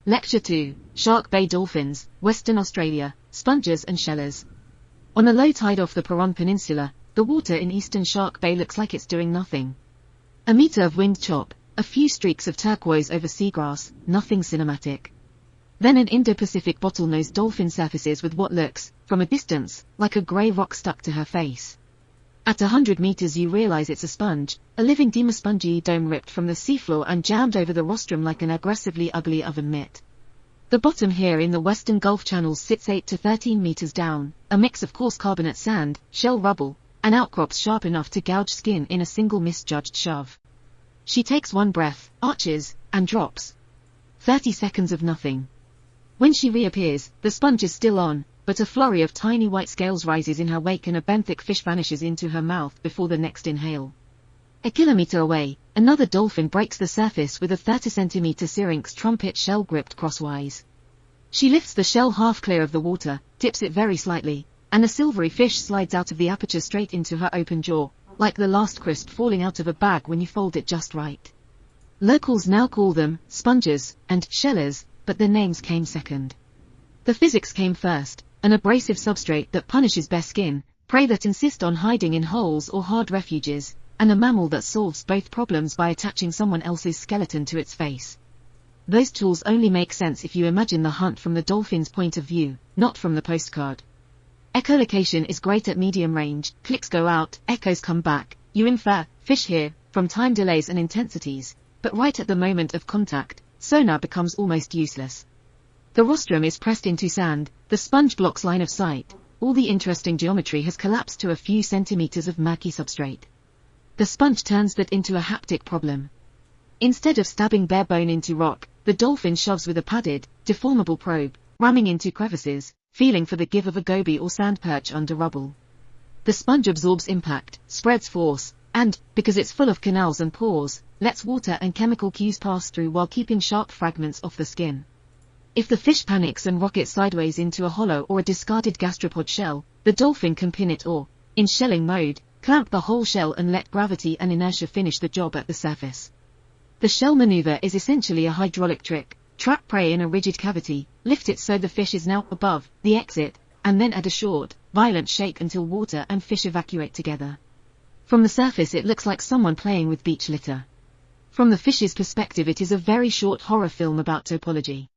Lecture 2, Shark Bay Dolphins, Western Australia, Sponges and Shellers. On a low tide off the Paron Peninsula, the water in eastern Shark Bay looks like it's doing nothing. A meter of wind chop, a few streaks of turquoise over seagrass, nothing cinematic. Then an Indo-Pacific bottlenose dolphin surfaces with what looks, from a distance, like a grey rock stuck to her face. At 100 meters you realize it's a sponge, a living demospongy dome ripped from the seafloor and jammed over the rostrum like an aggressively ugly oven mitt. The bottom here in the western Gulf channels sits 8 to 13 meters down, a mix of coarse carbonate sand, shell rubble, and outcrops sharp enough to gouge skin in a single misjudged shove. She takes one breath, arches, and drops. 30 seconds of nothing. When she reappears, the sponge is still on, but a flurry of tiny white scales rises in her wake and a benthic fish vanishes into her mouth before the next inhale. A kilometer away, another dolphin breaks the surface with a 30-centimeter syrinx trumpet shell gripped crosswise. She lifts the shell half clear of the water, tips it very slightly, and a silvery fish slides out of the aperture straight into her open jaw, like the last crisp falling out of a bag when you fold it just right. Locals now call them sponges and shellers, but their names came second. The physics came first. An abrasive substrate that punishes bare skin, prey that insist on hiding in holes or hard refuges, and a mammal that solves both problems by attaching someone else's skeleton to its face. Those tools only make sense if you imagine the hunt from the dolphin's point of view, not from the postcard. Echolocation is great at medium range, clicks go out, echoes come back, you infer, fish here, from time delays and intensities, but right at the moment of contact, sonar becomes almost useless. The rostrum is pressed into sand, the sponge blocks line of sight, all the interesting geometry has collapsed to a few centimeters of murky substrate. The sponge turns that into a haptic problem. Instead of stabbing bare bone into rock, the dolphin shoves with a padded, deformable probe, ramming into crevices, feeling for the give of a goby or sand perch under rubble. The sponge absorbs impact, spreads force, and, because it's full of canals and pores, lets water and chemical cues pass through while keeping sharp fragments off the skin. If the fish panics and rockets sideways into a hollow or a discarded gastropod shell, the dolphin can pin it or, in shelling mode, clamp the whole shell and let gravity and inertia finish the job at the surface. The shell maneuver is essentially a hydraulic trick: trap prey in a rigid cavity, lift it so the fish is now above the exit, and then add a short, violent shake until water and fish evacuate together. From the surface it looks like someone playing with beach litter. From the fish's perspective it is a very short horror film about topology.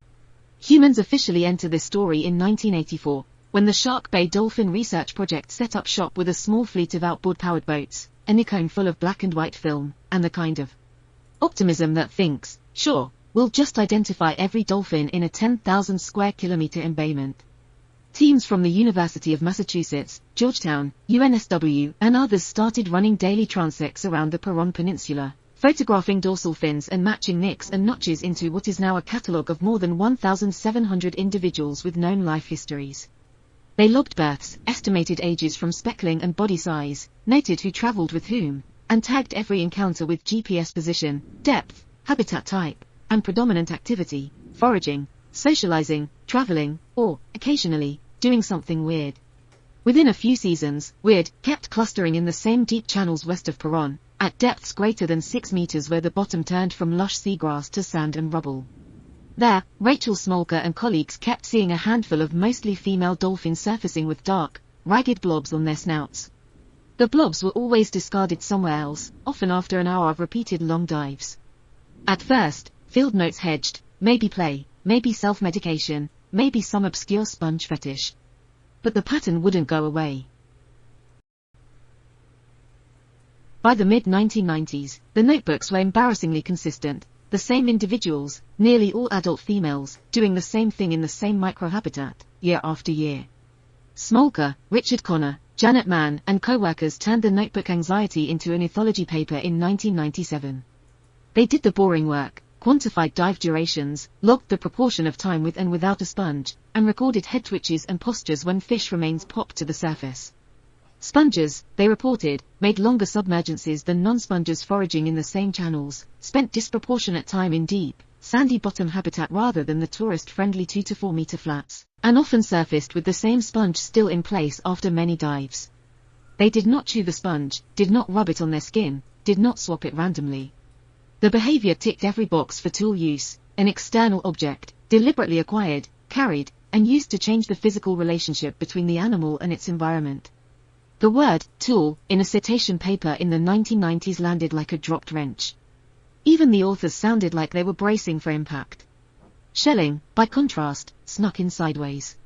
Humans officially enter this story in 1984, when the Shark Bay Dolphin Research Project set up shop with a small fleet of outboard-powered boats, a Nikon full of black and white film, and the kind of optimism that thinks, sure, we'll just identify every dolphin in a 10,000 square kilometer embayment. Teams from the University of Massachusetts, Georgetown, UNSW, and others started running daily transects around the Paron Peninsula, photographing dorsal fins and matching nicks and notches into what is now a catalogue of more than 1,700 individuals with known life histories. They logged births, estimated ages from speckling and body size, noted who travelled with whom, and tagged every encounter with GPS position, depth, habitat type, and predominant activity: foraging, socializing, traveling, or, occasionally, doing something weird. Within a few seasons, weird kept clustering in the same deep channels west of Paron, at depths greater than 6 meters where the bottom turned from lush seagrass to sand and rubble. There, Rachel Smolka and colleagues kept seeing a handful of mostly female dolphins surfacing with dark, ragged blobs on their snouts. The blobs were always discarded somewhere else, often after an hour of repeated long dives. At first, field notes hedged, maybe play, maybe self-medication, maybe some obscure sponge fetish. But the pattern wouldn't go away. By the mid-1990s, the notebooks were embarrassingly consistent, the same individuals, nearly all adult females, doing the same thing in the same microhabitat, year after year. Smolka, Richard Connor, Janet Mann, and co-workers turned the notebook anxiety into an ethology paper in 1997. They did the boring work, quantified dive durations, logged the proportion of time with and without a sponge, and recorded head twitches and postures when fish remains popped to the surface. Sponges, they reported, made longer submergences than non-sponges foraging in the same channels, spent disproportionate time in deep, sandy bottom habitat rather than the tourist-friendly 2 to 4 meter flats, and often surfaced with the same sponge still in place after many dives. They did not chew the sponge, did not rub it on their skin, did not swap it randomly. The behavior ticked every box for tool use, an external object, deliberately acquired, carried, and used to change the physical relationship between the animal and its environment. The word tool in a citation paper in the 1990s landed like a dropped wrench. Even the authors sounded like they were bracing for impact. Shelling, by contrast, snuck in sideways.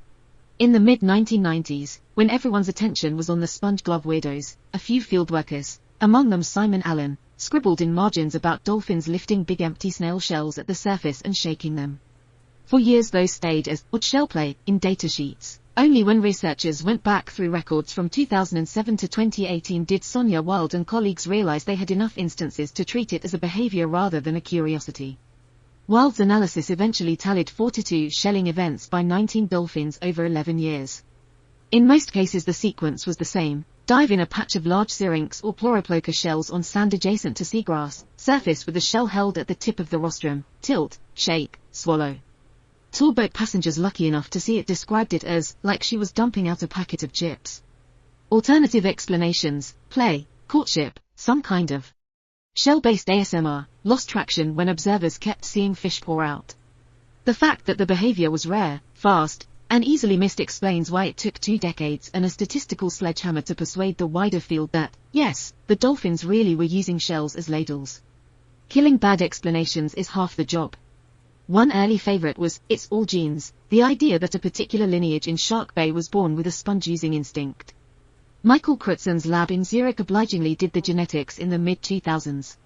In the mid-1990s, when everyone's attention was on the sponge glove weirdos, a few fieldworkers, among them Simon Allen, scribbled in margins about dolphins lifting big empty snail shells at the surface and shaking them. For years those stayed as odd shell play in datasheets. Only when researchers went back through records from 2007 to 2018 did Sonia Wild and colleagues realize they had enough instances to treat it as a behavior rather than a curiosity. Wild's analysis eventually tallied 42 shelling events by 19 dolphins over 11 years. In most cases the sequence was the same: dive in a patch of large syrinx or chloroploca shells on sand adjacent to seagrass, surface with the shell held at the tip of the rostrum, tilt, shake, swallow. Tour boat passengers lucky enough to see it described it as like she was dumping out a packet of chips. Alternative explanations: play, courtship, some kind of shell-based ASMR, lost traction when observers kept seeing fish pour out. The fact that the behavior was rare, fast, and easily missed explains why it took 2 decades and a statistical sledgehammer to persuade the wider field that, yes, the dolphins really were using shells as ladles. Killing bad explanations is half the job. One early favorite was, it's all genes, the idea that a particular lineage in Shark Bay was born with a sponge-using instinct. Michael Crutzen's lab in Zurich obligingly did the genetics in the mid-2000s.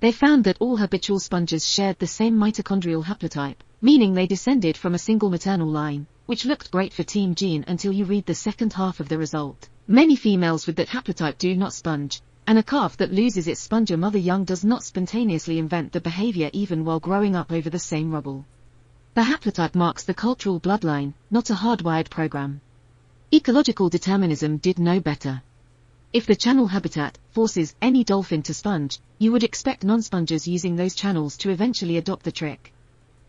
They found that all habitual sponges shared the same mitochondrial haplotype, meaning they descended from a single maternal line, which looked great for Team Gene until you read the second half of the result. Many females with that haplotype do not sponge, and a calf that loses its sponger mother young does not spontaneously invent the behavior even while growing up over the same rubble. The haplotype marks the cultural bloodline, not a hardwired program. Ecological determinism did no better. If the channel habitat forces any dolphin to sponge, you would expect non-spongers using those channels to eventually adopt the trick.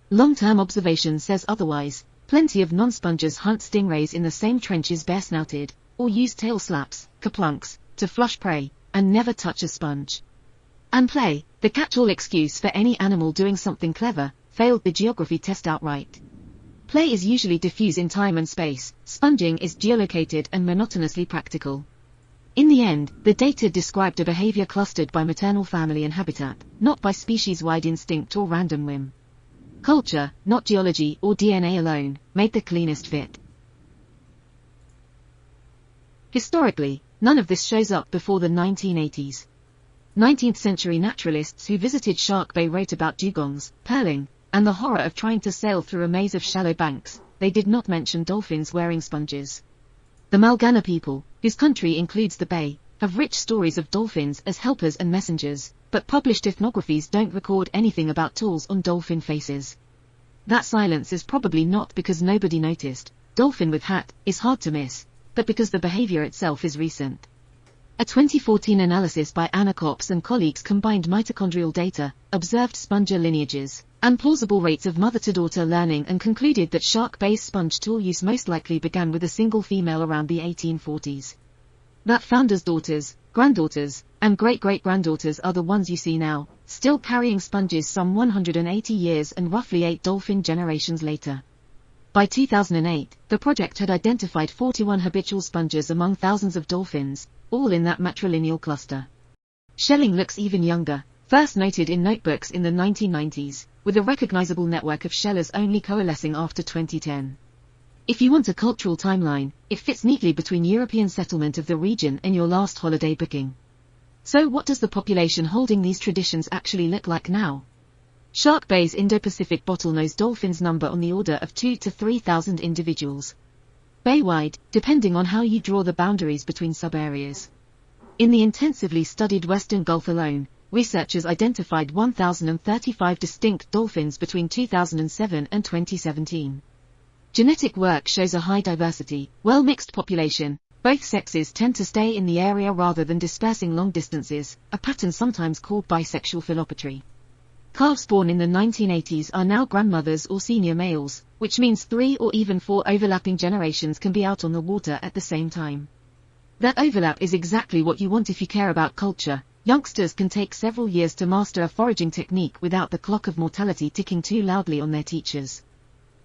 Long-term observation says otherwise. Plenty of non-spongers hunt stingrays in the same trenches bare-snouted, or use tail slaps, kerplunks, to flush prey, and never touch a sponge. And play, the catch-all excuse for any animal doing something clever, failed the geography test outright. Play is usually diffuse in time and space, sponging is geolocated and monotonously practical. In the end, the data described a behavior clustered by maternal family and habitat, not by species-wide instinct or random whim. Culture, not geology or DNA alone, made the cleanest fit. Historically, none of this shows up before the 1980s. 19th-century naturalists who visited Shark Bay wrote about dugongs, pearling, and the horror of trying to sail through a maze of shallow banks. They did not mention dolphins wearing sponges. The Malgana people, whose country includes the bay, have rich stories of dolphins as helpers and messengers, but published ethnographies don't record anything about tools on dolphin faces. That silence is probably not because nobody noticed. Dolphin with hat is hard to miss, but because the behavior itself is recent. A 2014 analysis by Anna Kops and colleagues combined mitochondrial data, observed sponger lineages, and plausible rates of mother-to-daughter learning and concluded that Shark Bay's sponge tool use most likely began with a single female around the 1840s. That founders' daughters, granddaughters, and great-great-granddaughters are the ones you see now, still carrying sponges some 180 years and roughly 8 dolphin generations later. By 2008, the project had identified 41 habitual spongers among thousands of dolphins, all in that matrilineal cluster. Shelling looks even younger, first noted in notebooks in the 1990s, with a recognizable network of shellers only coalescing after 2010. If you want a cultural timeline, it fits neatly between European settlement of the region and your last holiday booking. So what does the population holding these traditions actually look like now? Shark Bay's Indo-Pacific bottlenose dolphins number on the order of 2,000 to 3,000 individuals. Bay-wide, depending on how you draw the boundaries between sub-areas. In the intensively studied Western Gulf alone, researchers identified 1,035 distinct dolphins between 2007 and 2017. Genetic work shows a high diversity, well-mixed population. Both sexes tend to stay in the area rather than dispersing long distances, a pattern sometimes called bisexual philopatry. Calves born in the 1980s are now grandmothers or senior males, which means 3 or even 4 overlapping generations can be out on the water at the same time. That overlap is exactly what you want if you care about culture. Youngsters can take several years to master a foraging technique without the clock of mortality ticking too loudly on their teachers.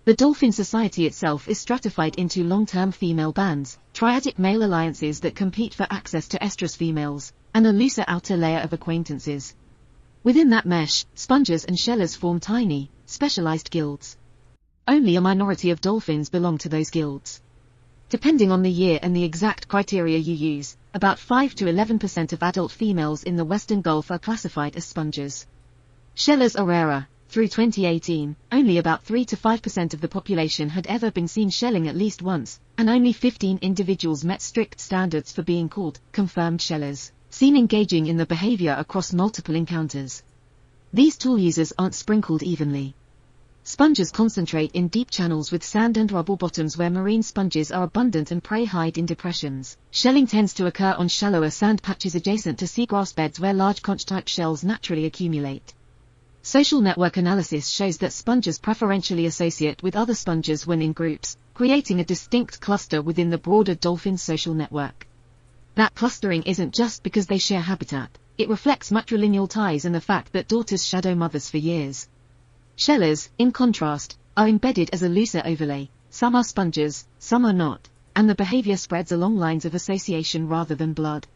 The dolphin society itself is stratified into long-term female bands, triadic male alliances that compete for access to estrus females, and a looser outer layer of acquaintances. Within that mesh, sponges and shellers form tiny, specialized guilds. Only a minority of dolphins belong to those guilds. Depending on the year and the exact criteria you use, about 5 to 11% of adult females in the Western Gulf are classified as sponges. Shellers are rarer. Through 2018, only about 3 to 5% of the population had ever been seen shelling at least once, and only 15 individuals met strict standards for being called confirmed shellers, seen engaging in the behavior across multiple encounters. These tool users aren't sprinkled evenly. Sponges concentrate in deep channels with sand and rubble bottoms where marine sponges are abundant and prey hide in depressions. Shelling tends to occur on shallower sand patches adjacent to seagrass beds where large conch-type shells naturally accumulate. Social network analysis shows that sponges preferentially associate with other sponges when in groups, creating a distinct cluster within the broader dolphin social network. That clustering isn't just because they share habitat, it reflects matrilineal ties and the fact that daughters shadow mothers for years. Shellers, in contrast, are embedded as a looser overlay. Some are sponges, some are not, and the behavior spreads along lines of association rather than blood.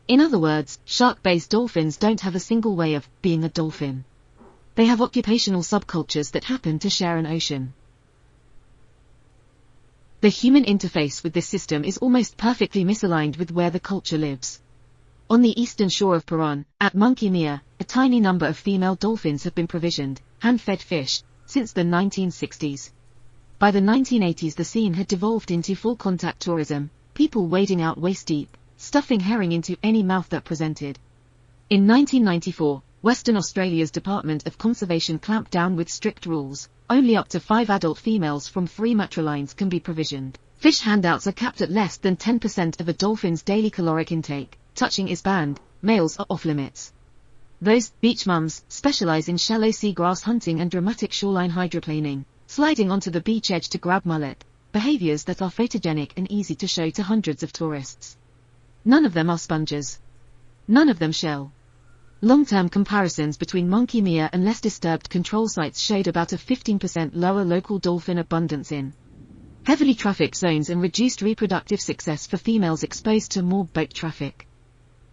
In other words, shark-based dolphins don't have a single way of being a dolphin. They have occupational subcultures that happen to share an ocean. The human interface with this system is almost perfectly misaligned with where the culture lives. On the eastern shore of Peron, at Monkey Mia, a tiny number of female dolphins have been provisioned, hand-fed fish, since the 1960s. By the 1980s the scene had devolved into full-contact tourism, people wading out waist-deep, stuffing herring into any mouth that presented. In 1994, Western Australia's Department of Conservation clamped down with strict rules. Only up to 5 adult females from 3 matrilines can be provisioned. Fish handouts are capped at less than 10% of a dolphin's daily caloric intake. Touching is banned, males are off-limits. Those beach mums specialize in shallow seagrass hunting and dramatic shoreline hydroplaning, sliding onto the beach edge to grab mullet, behaviors that are photogenic and easy to show to hundreds of tourists. None of them are sponges. None of them shell. Long-term comparisons between Monkey Mia and less disturbed control sites showed about a 15% lower local dolphin abundance in heavily trafficked zones and reduced reproductive success for females exposed to more boat traffic.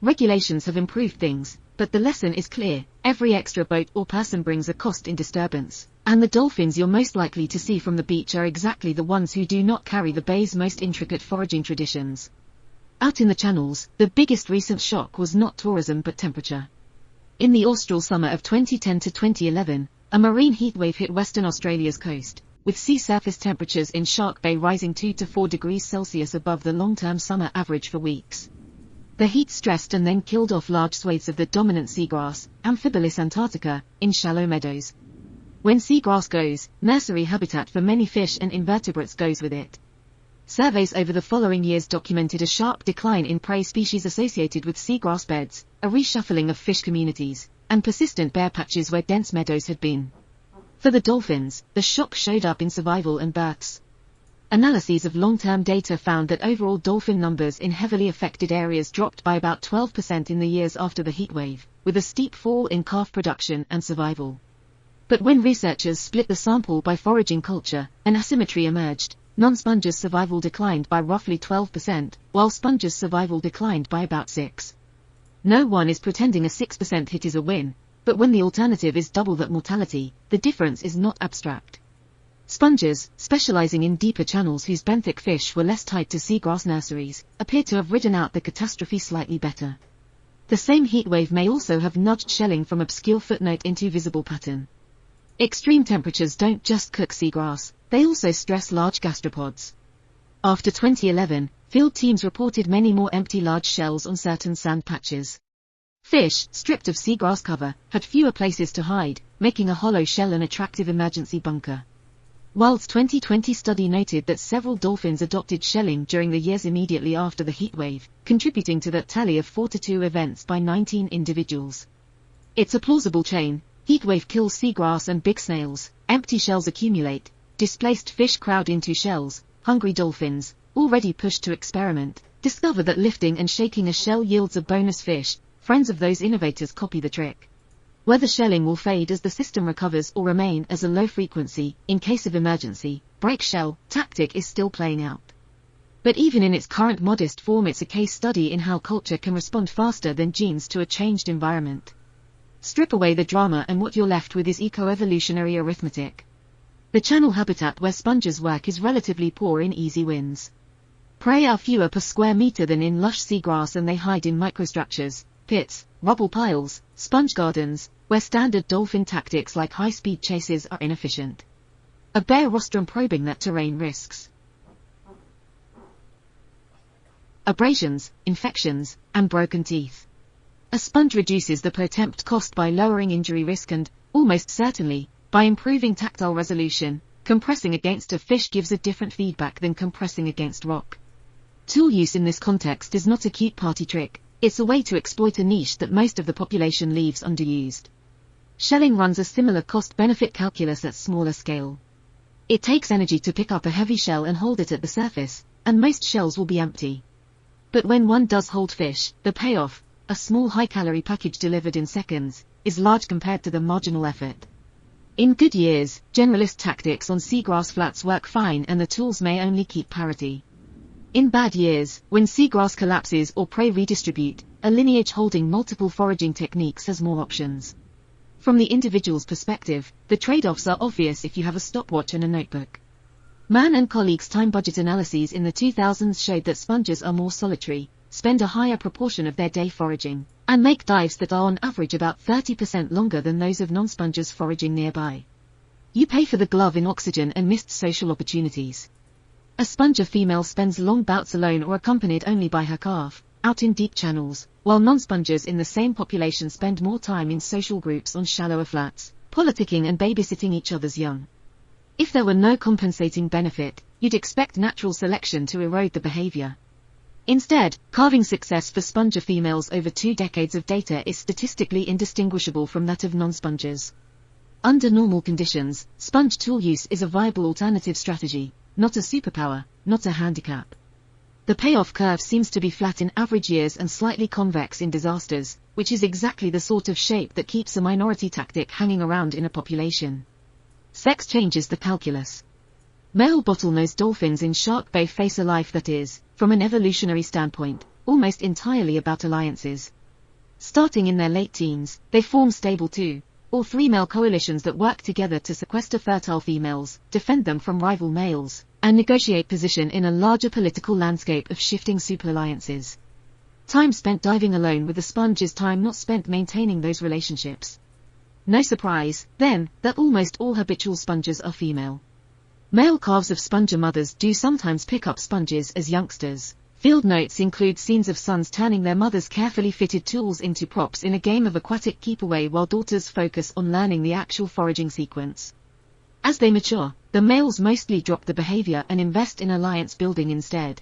Regulations have improved things, but the lesson is clear: every extra boat or person brings a cost in disturbance, and the dolphins you're most likely to see from the beach are exactly the ones who do not carry the bay's most intricate foraging traditions. Out in the channels, the biggest recent shock was not tourism but temperature. In the austral summer of 2010 to 2011, a marine heatwave hit Western Australia's coast, with sea surface temperatures in Shark Bay rising 2 to 4 degrees Celsius above the long-term summer average for weeks. The heat stressed and then killed off large swathes of the dominant seagrass, Amphibolis antarctica, in shallow meadows. When seagrass goes, nursery habitat for many fish and invertebrates goes with it. Surveys over the following years documented a sharp decline in prey species associated with seagrass beds, a reshuffling of fish communities, and persistent bare patches where dense meadows had been. For the dolphins, the shock showed up in survival and births. Analyses of long-term data found that overall dolphin numbers in heavily affected areas dropped by about 12% in the years after the heatwave, with a steep fall in calf production and survival. But when researchers split the sample by foraging culture, an asymmetry emerged. Non-sponges survival declined by roughly 12%, while sponges survival declined by about 6%. No one is pretending a 6% hit is a win, but when the alternative is double that mortality, the difference is not abstract. Sponges, specializing in deeper channels whose benthic fish were less tied to seagrass nurseries, appear to have ridden out the catastrophe slightly better. The same heatwave may also have nudged shelling from obscure footnote into visible pattern. Extreme temperatures don't just cook seagrass, they also stress large gastropods. After 2011, field teams reported many more empty large shells on certain sand patches. Fish, stripped of seagrass cover, had fewer places to hide, making a hollow shell an attractive emergency bunker. Wild's 2020 study noted that several dolphins adopted shelling during the years immediately after the heatwave, contributing to that tally of 4 to 2 events by 19 individuals. It's a plausible chain. Heatwave kills seagrass and big snails, empty shells accumulate, displaced fish crowd into shells, hungry dolphins, already pushed to experiment, discover that lifting and shaking a shell yields a bonus fish, friends of those innovators copy the trick. Whether shelling will fade as the system recovers or remain as a low-frequency, in case of emergency, break shell tactic is still playing out. But even in its current modest form, it's a case study in how culture can respond faster than genes to a changed environment. Strip away the drama and what you're left with is eco-evolutionary arithmetic. The channel habitat where sponges work is relatively poor in easy wins. Prey are fewer per square meter than in lush seagrass, and they hide in microstructures, pits, rubble piles, sponge gardens, where standard dolphin tactics like high-speed chases are inefficient. A bare rostrum probing that terrain risks abrasions, infections, and broken teeth. A sponge reduces the per attempt cost by lowering injury risk and, almost certainly, by improving tactile resolution. Compressing against a fish gives a different feedback than compressing against rock. Tool use in this context is not a cute party trick, it's a way to exploit a niche that most of the population leaves underused. Shelling runs a similar cost-benefit calculus at smaller scale. It takes energy to pick up a heavy shell and hold it at the surface, and most shells will be empty. But when one does hold fish, the payoff, a small high-calorie package delivered in seconds, is large compared to the marginal effort. In good years, generalist tactics on seagrass flats work fine and the tools may only keep parity. In bad years, when seagrass collapses or prey redistribute, a lineage holding multiple foraging techniques has more options. From the individual's perspective, the trade-offs are obvious if you have a stopwatch and a notebook. Mann and colleagues' time-budget analyses in the 2000s showed that sponges are more solitary, spend a higher proportion of their day foraging, and make dives that are on average about 30% longer than those of non-sponges foraging nearby. You pay for the glove in oxygen and missed social opportunities. A sponger female spends long bouts alone or accompanied only by her calf, out in deep channels, while non-spongers in the same population spend more time in social groups on shallower flats, politicking and babysitting each other's young. If there were no compensating benefit, you'd expect natural selection to erode the behavior. Instead, carving success for sponger females over 2 decades of data is statistically indistinguishable from that of non-spongers. Under normal conditions, sponge tool use is a viable alternative strategy, not a superpower, not a handicap. The payoff curve seems to be flat in average years and slightly convex in disasters, which is exactly the sort of shape that keeps a minority tactic hanging around in a population. Sex changes the calculus. Male bottlenose dolphins in Shark Bay face a life that is, from an evolutionary standpoint, almost entirely about alliances. Starting in their late teens, they form stable 2 or 3 male coalitions that work together to sequester fertile females, defend them from rival males, and negotiate position in a larger political landscape of shifting super-alliances. Time spent diving alone with the sponge is time not spent maintaining those relationships. No surprise, then, that almost all habitual spongers are female. Male calves of sponger mothers do sometimes pick up sponges as youngsters. Field notes include scenes of sons turning their mothers' carefully fitted tools into props in a game of aquatic keep-away while daughters focus on learning the actual foraging sequence. As they mature, the males mostly drop the behavior and invest in alliance building instead.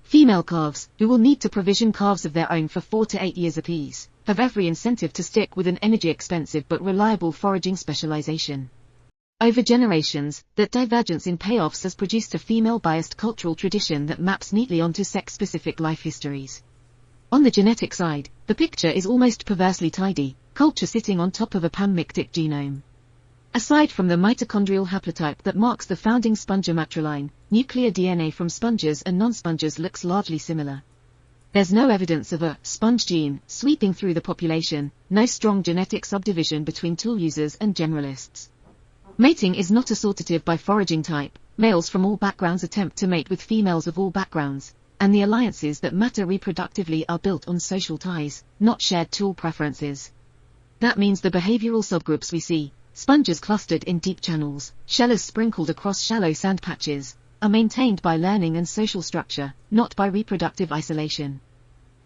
Female calves, who will need to provision calves of their own for 4 to 8 years apiece, have every incentive to stick with an energy-expensive but reliable foraging specialization. Over generations, that divergence in payoffs has produced a female-biased cultural tradition that maps neatly onto sex-specific life histories. On the genetic side, the picture is almost perversely tidy, culture sitting on top of a panmictic genome. Aside from the mitochondrial haplotype that marks the founding sponger matriline, nuclear DNA from spongers and non-spongers looks largely similar. There's no evidence of a sponge gene sweeping through the population, no strong genetic subdivision between tool users and generalists. Mating is not assortative by foraging type, males from all backgrounds attempt to mate with females of all backgrounds, and the alliances that matter reproductively are built on social ties, not shared tool preferences. That means the behavioral subgroups we see, spongers clustered in deep channels, shellers sprinkled across shallow sand patches, are maintained by learning and social structure, not by reproductive isolation.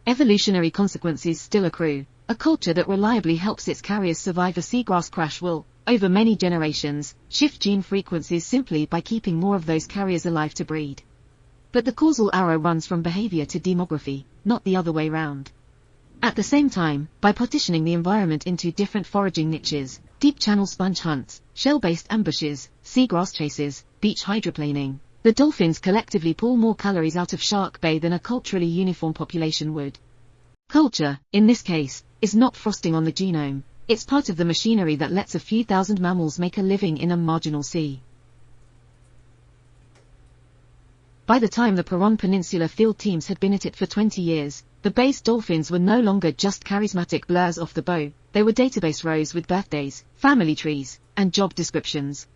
Evolutionary consequences still accrue. A culture that reliably helps its carriers survive a seagrass crash will, over many generations, shift gene frequencies simply by keeping more of those carriers alive to breed. But the causal arrow runs from behavior to demography, not the other way round. At the same time, by partitioning the environment into different foraging niches, deep channel sponge hunts, shell-based ambushes, seagrass chases, beach hydroplaning, the dolphins collectively pull more calories out of Shark Bay than a culturally uniform population would. Culture, in this case, is not frosting on the genome, It's part of the machinery that lets a few thousand mammals make a living in a marginal sea. By the time the Paron Peninsula field teams had been at it for 20 years, the base dolphins were no longer just charismatic blurs off the bow, they were database rows with birthdays, family trees, and job descriptions.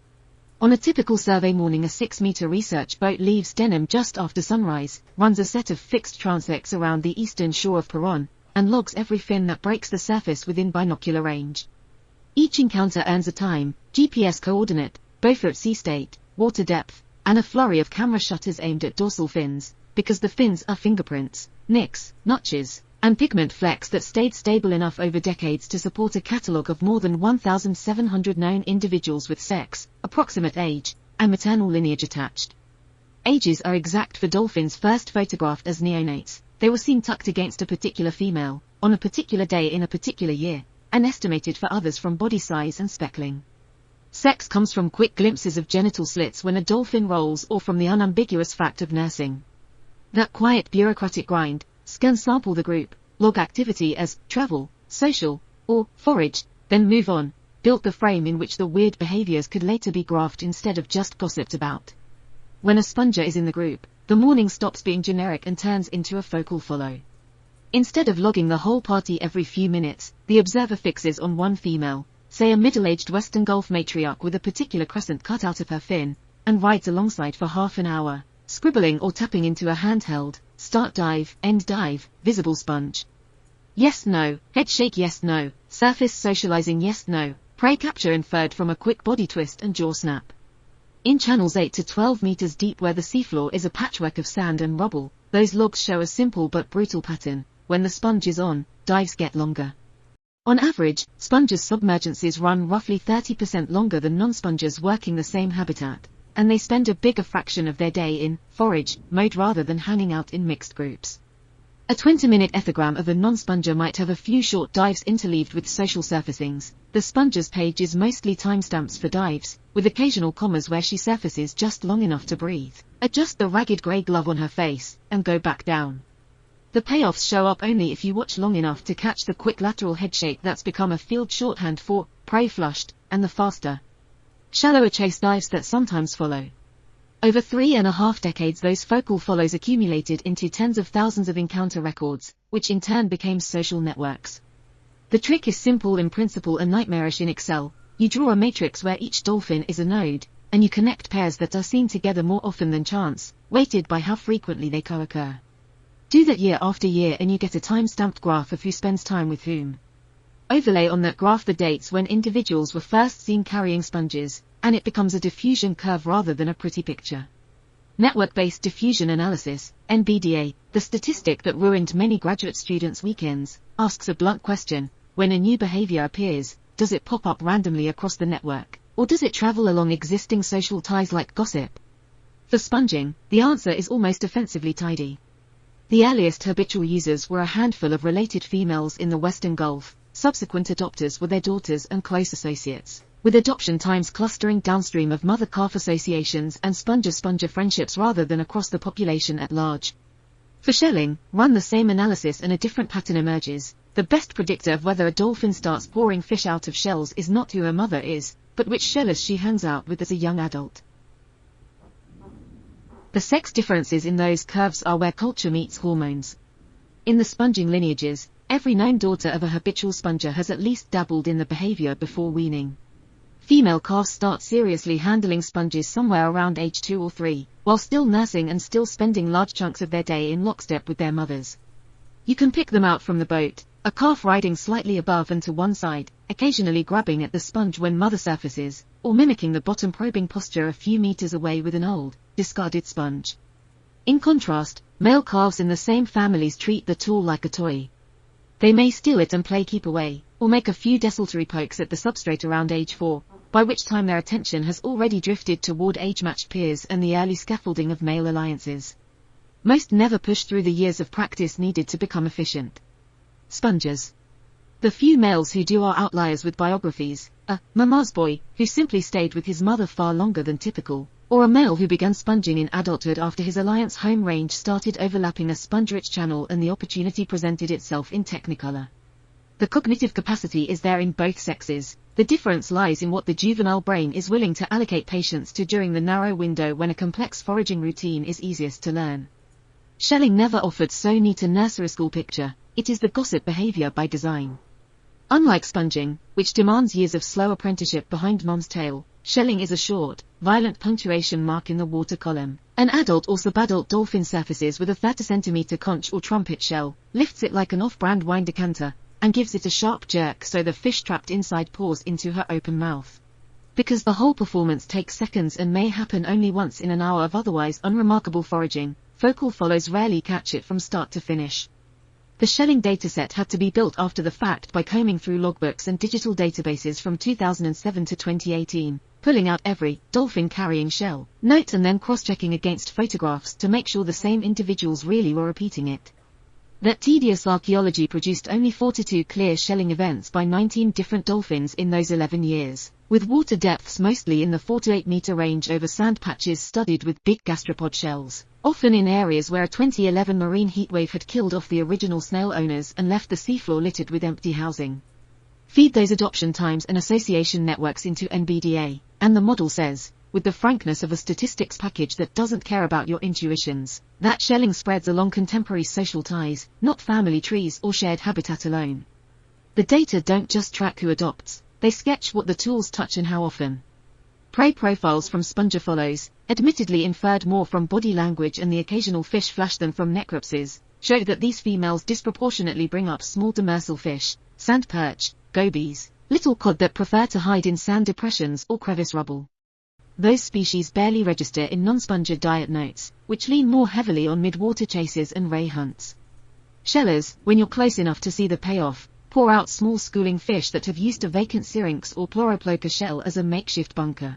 On a typical survey morning, a 6-meter research boat leaves Denham just after sunrise, runs a set of fixed transects around the eastern shore of Paron, and logs every fin that breaks the surface within binocular range. Each encounter earns a time, GPS coordinate, Beaufort sea state, water depth, and a flurry of camera shutters aimed at dorsal fins, because the fins are fingerprints, nicks, notches, and pigment flecks that stayed stable enough over decades to support a catalogue of more than 1,700 known individuals with sex, approximate age, and maternal lineage attached. Ages are exact for dolphins first photographed as neonates. They were seen tucked against a particular female, on a particular day in a particular year, and estimated for others from body size and speckling. Sex comes from quick glimpses of genital slits when a dolphin rolls, or from the unambiguous fact of nursing. That quiet bureaucratic grind, scan sample the group, log activity as travel, social, or forage, then move on, built the frame in which the weird behaviors could later be graphed instead of just gossiped about. When a sponger is in the group, the morning stops being generic and turns into a focal follow. Instead of logging the whole party every few minutes, the observer fixes on one female, say a middle-aged Western Gulf matriarch with a particular crescent cut out of her fin, and rides alongside for half an hour, scribbling or tapping into a handheld, start dive, end dive, visible sponge. Yes no, head shake yes no, surface socializing yes no, prey capture inferred from a quick body twist and jaw snap. In channels 8 to 12 meters deep where the seafloor is a patchwork of sand and rubble, those logs show a simple but brutal pattern. When the sponge is on, dives get longer. On average, spongers' submergences run roughly 30% longer than non-spongers working the same habitat, and they spend a bigger fraction of their day in forage mode rather than hanging out in mixed groups. A 20-minute ethogram of a non-sponger might have a few short dives interleaved with social surfacings. The sponger's page is mostly timestamps for dives, with occasional commas where she surfaces just long enough to breathe, adjust the ragged grey glove on her face, and go back down. The payoffs show up only if you watch long enough to catch the quick lateral headshake that's become a field shorthand for prey flushed, and the faster, shallower chase dives that sometimes follow. Over 3.5 decades, those focal follows accumulated into tens of thousands of encounter records, which in turn became social networks. The trick is simple in principle and nightmarish in Excel. You draw a matrix where each dolphin is a node, and you connect pairs that are seen together more often than chance, weighted by how frequently they co-occur. Do that year after year and you get a time-stamped graph of who spends time with whom. Overlay on that graph the dates when individuals were first seen carrying sponges, and it becomes a diffusion curve rather than a pretty picture. Network-based diffusion analysis, NBDA, the statistic that ruined many graduate students' weekends, asks a blunt question: when a new behavior appears, does it pop up randomly across the network, or does it travel along existing social ties like gossip? For sponging, the answer is almost offensively tidy. The earliest habitual users were a handful of related females in the Western Gulf. Subsequent adopters were their daughters and close associates, with adoption times clustering downstream of mother-calf associations and sponger-sponger friendships rather than across the population at large. For shelling, run the same analysis and a different pattern emerges. The best predictor of whether a dolphin starts pouring fish out of shells is not who her mother is, but which shellers she hangs out with as a young adult. The sex differences in those curves are where culture meets hormones. In the sponging lineages, every known daughter of a habitual sponger has at least dabbled in the behavior before weaning. Female calves start seriously handling sponges somewhere around age 2 or 3, while still nursing and still spending large chunks of their day in lockstep with their mothers. You can pick them out from the boat, a calf riding slightly above and to one side, occasionally grabbing at the sponge when mother surfaces, or mimicking the bottom probing posture a few meters away with an old, discarded sponge. In contrast, male calves in the same families treat the tool like a toy. They may steal it and play keep away, or make a few desultory pokes at the substrate around age 4, by which time their attention has already drifted toward age-matched peers and the early scaffolding of male alliances. Most never push through the years of practice needed to become efficient. Spongers. The few males who do are outliers with biographies, a mama's boy who simply stayed with his mother far longer than typical, or a male who began sponging in adulthood after his alliance home range started overlapping a sponge-rich channel and the opportunity presented itself in Technicolor. The cognitive capacity is there in both sexes. The difference lies in what the juvenile brain is willing to allocate patience to during the narrow window when a complex foraging routine is easiest to learn. Shelling never offered so neat a nursery school picture. It is the gossip behavior by design. Unlike sponging, which demands years of slow apprenticeship behind mom's tail, shelling is a short, violent punctuation mark in the water column. An adult or subadult dolphin surfaces with a 30 cm conch or trumpet shell, lifts it like an off-brand wine decanter, and gives it a sharp jerk so the fish trapped inside pours into her open mouth. Because the whole performance takes seconds and may happen only once in an hour of otherwise unremarkable foraging, focal follows rarely catch it from start to finish. The shelling dataset had to be built after the fact by combing through logbooks and digital databases from 2007 to 2018, pulling out every dolphin carrying shell note and then cross-checking against photographs to make sure the same individuals really were repeating it. That tedious archaeology produced only 42 clear shelling events by 19 different dolphins in those 11 years, with water depths mostly in the 4 to 8 meter range over sand patches studded with big gastropod shells, often in areas where a 2011 marine heatwave had killed off the original snail owners and left the seafloor littered with empty housing. Feed those adoption times and association networks into NBDA, and the model says, with the frankness of a statistics package that doesn't care about your intuitions, that shelling spreads along contemporary social ties, not family trees or shared habitat alone. The data don't just track who adopts, they sketch what the tools touch and how often. Prey profiles from sponger follows, admittedly inferred more from body language and the occasional fish flash than from necropsies, show that these females disproportionately bring up small demersal fish, sand perch, gobies, little cod that prefer to hide in sand depressions or crevice rubble. Those species barely register in non-sponger diet notes, which lean more heavily on mid-water chases and ray hunts. Shellers, when you're close enough to see the payoff, pour out small schooling fish that have used a vacant syrinx or chloroploca shell as a makeshift bunker.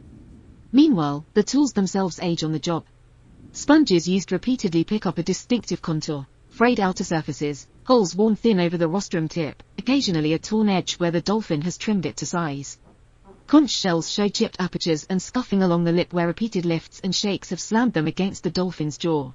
Meanwhile, the tools themselves age on the job. Sponges used repeatedly pick up a distinctive contour, frayed outer surfaces, holes worn thin over the rostrum tip, occasionally a torn edge where the dolphin has trimmed it to size. Conch shells show chipped apertures and scuffing along the lip where repeated lifts and shakes have slammed them against the dolphin's jaw.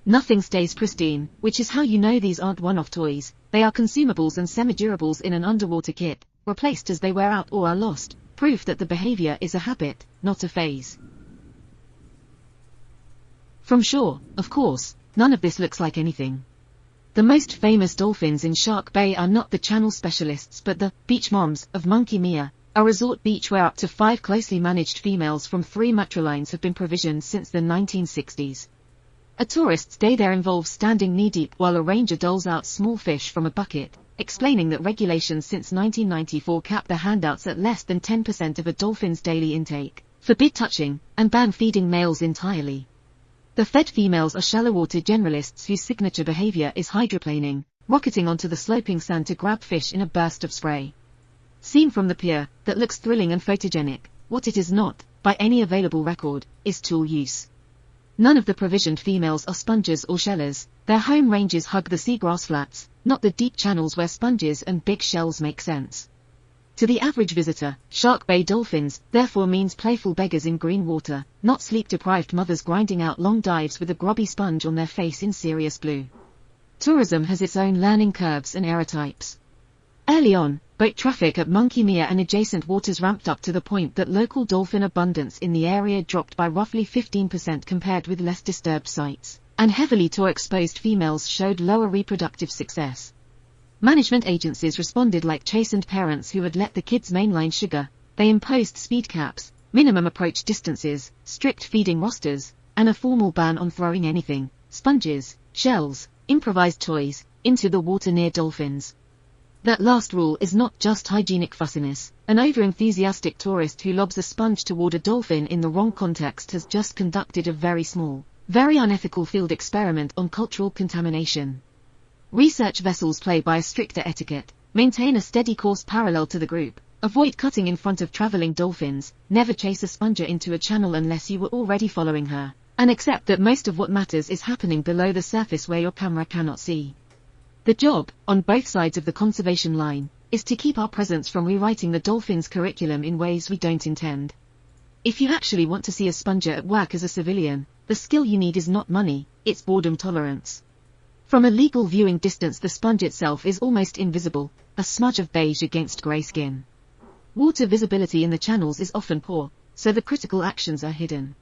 Nothing stays pristine, which is how you know these aren't one-off toys. They are consumables and semi-durables in an underwater kit, replaced as they wear out or are lost, proof that the behavior is a habit, not a phase. From shore, of course, none of this looks like anything. The most famous dolphins in Shark Bay are not the channel specialists but the beach moms of Monkey Mia, a resort beach where up to 5 closely managed females from 3 matrilines have been provisioned since the 1960s. A tourist's day there involves standing knee-deep while a ranger doles out small fish from a bucket, explaining that regulations since 1994 cap the handouts at less than 10% of a dolphin's daily intake, forbid touching, and ban feeding males entirely. The fed females are shallow water generalists whose signature behavior is hydroplaning, rocketing onto the sloping sand to grab fish in a burst of spray. Seen from the pier, that looks thrilling and photogenic. What it is not, by any available record, is tool use. None of the provisioned females are spongers or shellers. Their home ranges hug the seagrass flats, not the deep channels where sponges and big shells make sense. To the average visitor, Shark Bay dolphins therefore means playful beggars in green water, not sleep-deprived mothers grinding out long dives with a grubby sponge on their face in serious blue. Tourism has its own learning curves and error types. Early on, boat traffic at Monkey Mia and adjacent waters ramped up to the point that local dolphin abundance in the area dropped by roughly 15% compared with less disturbed sites, and heavily tour-exposed females showed lower reproductive success. Management agencies responded like chastened parents who had let the kids mainline sugar. They imposed speed caps, minimum approach distances, strict feeding rosters, and a formal ban on throwing anything, sponges, shells, improvised toys, into the water near dolphins. That last rule is not just hygienic fussiness. An over-enthusiastic tourist who lobs a sponge toward a dolphin in the wrong context has just conducted a very small, very unethical field experiment on cultural contamination. Research vessels play by a stricter etiquette, maintain a steady course parallel to the group, avoid cutting in front of traveling dolphins, never chase a sponger into a channel unless you were already following her, and accept that most of what matters is happening below the surface where your camera cannot see. The job, on both sides of the conservation line, is to keep our presence from rewriting the dolphin's curriculum in ways we don't intend. If you actually want to see a sponger at work as a civilian, the skill you need is not money, it's boredom tolerance. From a legal viewing distance, the sponge itself is almost invisible, a smudge of beige against grey skin. Water visibility in the channels is often poor, so the critical actions are hidden.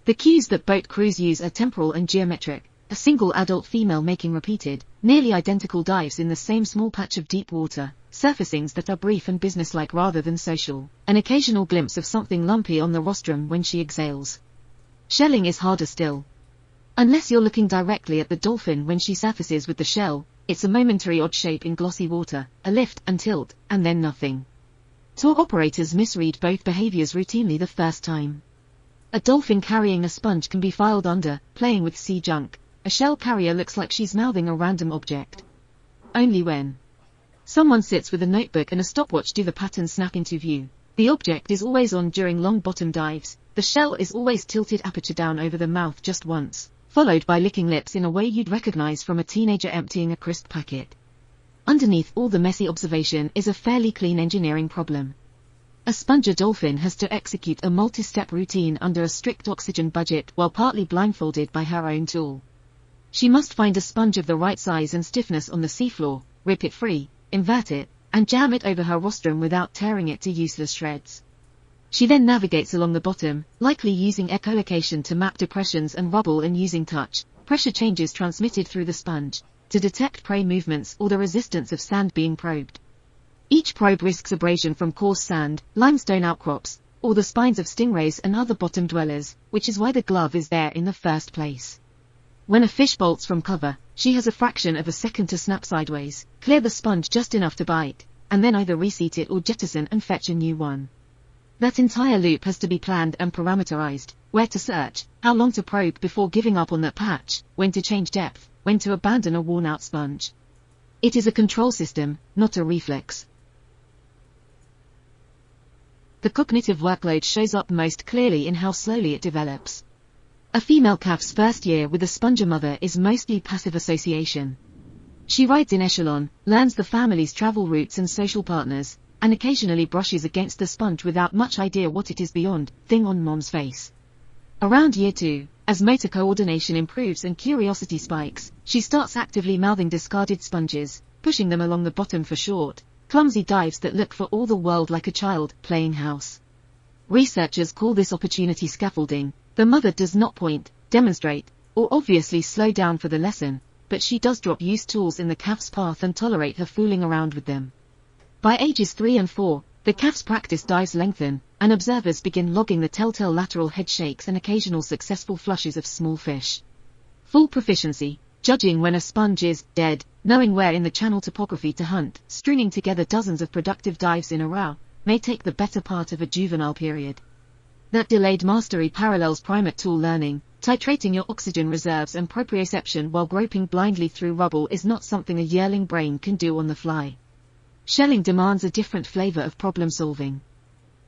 The cues that boat crews use are temporal and geometric, a single adult female making repeated, nearly identical dives in the same small patch of deep water, surfacings that are brief and businesslike rather than social, an occasional glimpse of something lumpy on the rostrum when she exhales. Shelling is harder still. Unless you're looking directly at the dolphin when she surfaces with the shell, it's a momentary odd shape in glossy water, a lift and tilt, and then nothing. Tour operators misread both behaviors routinely the first time. A dolphin carrying a sponge can be filed under, playing with sea junk. A shell carrier looks like she's mouthing a random object. Only when someone sits with a notebook and a stopwatch do the pattern snap into view. The object is always on during long bottom dives, the shell is always tilted aperture down over the mouth just once, followed by licking lips in a way you'd recognize from a teenager emptying a crisp packet. Underneath all the messy observation is a fairly clean engineering problem. A sponger dolphin has to execute a multi-step routine under a strict oxygen budget while partly blindfolded by her own tool. She must find a sponge of the right size and stiffness on the seafloor, rip it free, invert it, and jam it over her rostrum without tearing it to useless shreds. She then navigates along the bottom, likely using echolocation to map depressions and rubble and using touch, pressure changes transmitted through the sponge, to detect prey movements or the resistance of sand being probed. Each probe risks abrasion from coarse sand, limestone outcrops, or the spines of stingrays and other bottom dwellers, which is why the glove is there in the first place. When a fish bolts from cover, she has a fraction of a second to snap sideways, clear the sponge just enough to bite, and then either reseat it or jettison and fetch a new one. That entire loop has to be planned and parameterized, where to search, how long to probe before giving up on that patch, when to change depth, when to abandon a worn-out sponge. It is a control system, not a reflex. The cognitive workload shows up most clearly in how slowly it develops. A female calf's first year with a sponger mother is mostly passive association. She rides in echelon, learns the family's travel routes and social partners, and occasionally brushes against the sponge without much idea what it is beyond, thing on mom's face. Around year 2, as motor coordination improves and curiosity spikes, she starts actively mouthing discarded sponges, pushing them along the bottom for short, clumsy dives that look for all the world like a child playing house. Researchers call this opportunity scaffolding. The mother does not point, demonstrate, or obviously slow down for the lesson, but she does drop used tools in the calf's path and tolerate her fooling around with them. By ages 3 and 4, the calf's practice dives lengthen, and observers begin logging the telltale lateral head shakes and occasional successful flushes of small fish. Full proficiency, judging when a sponge is dead, knowing where in the channel topography to hunt, stringing together dozens of productive dives in a row, may take the better part of a juvenile period. That delayed mastery parallels primate tool learning. Titrating your oxygen reserves and proprioception while groping blindly through rubble is not something a yearling brain can do on the fly. Shelling demands a different flavor of problem solving.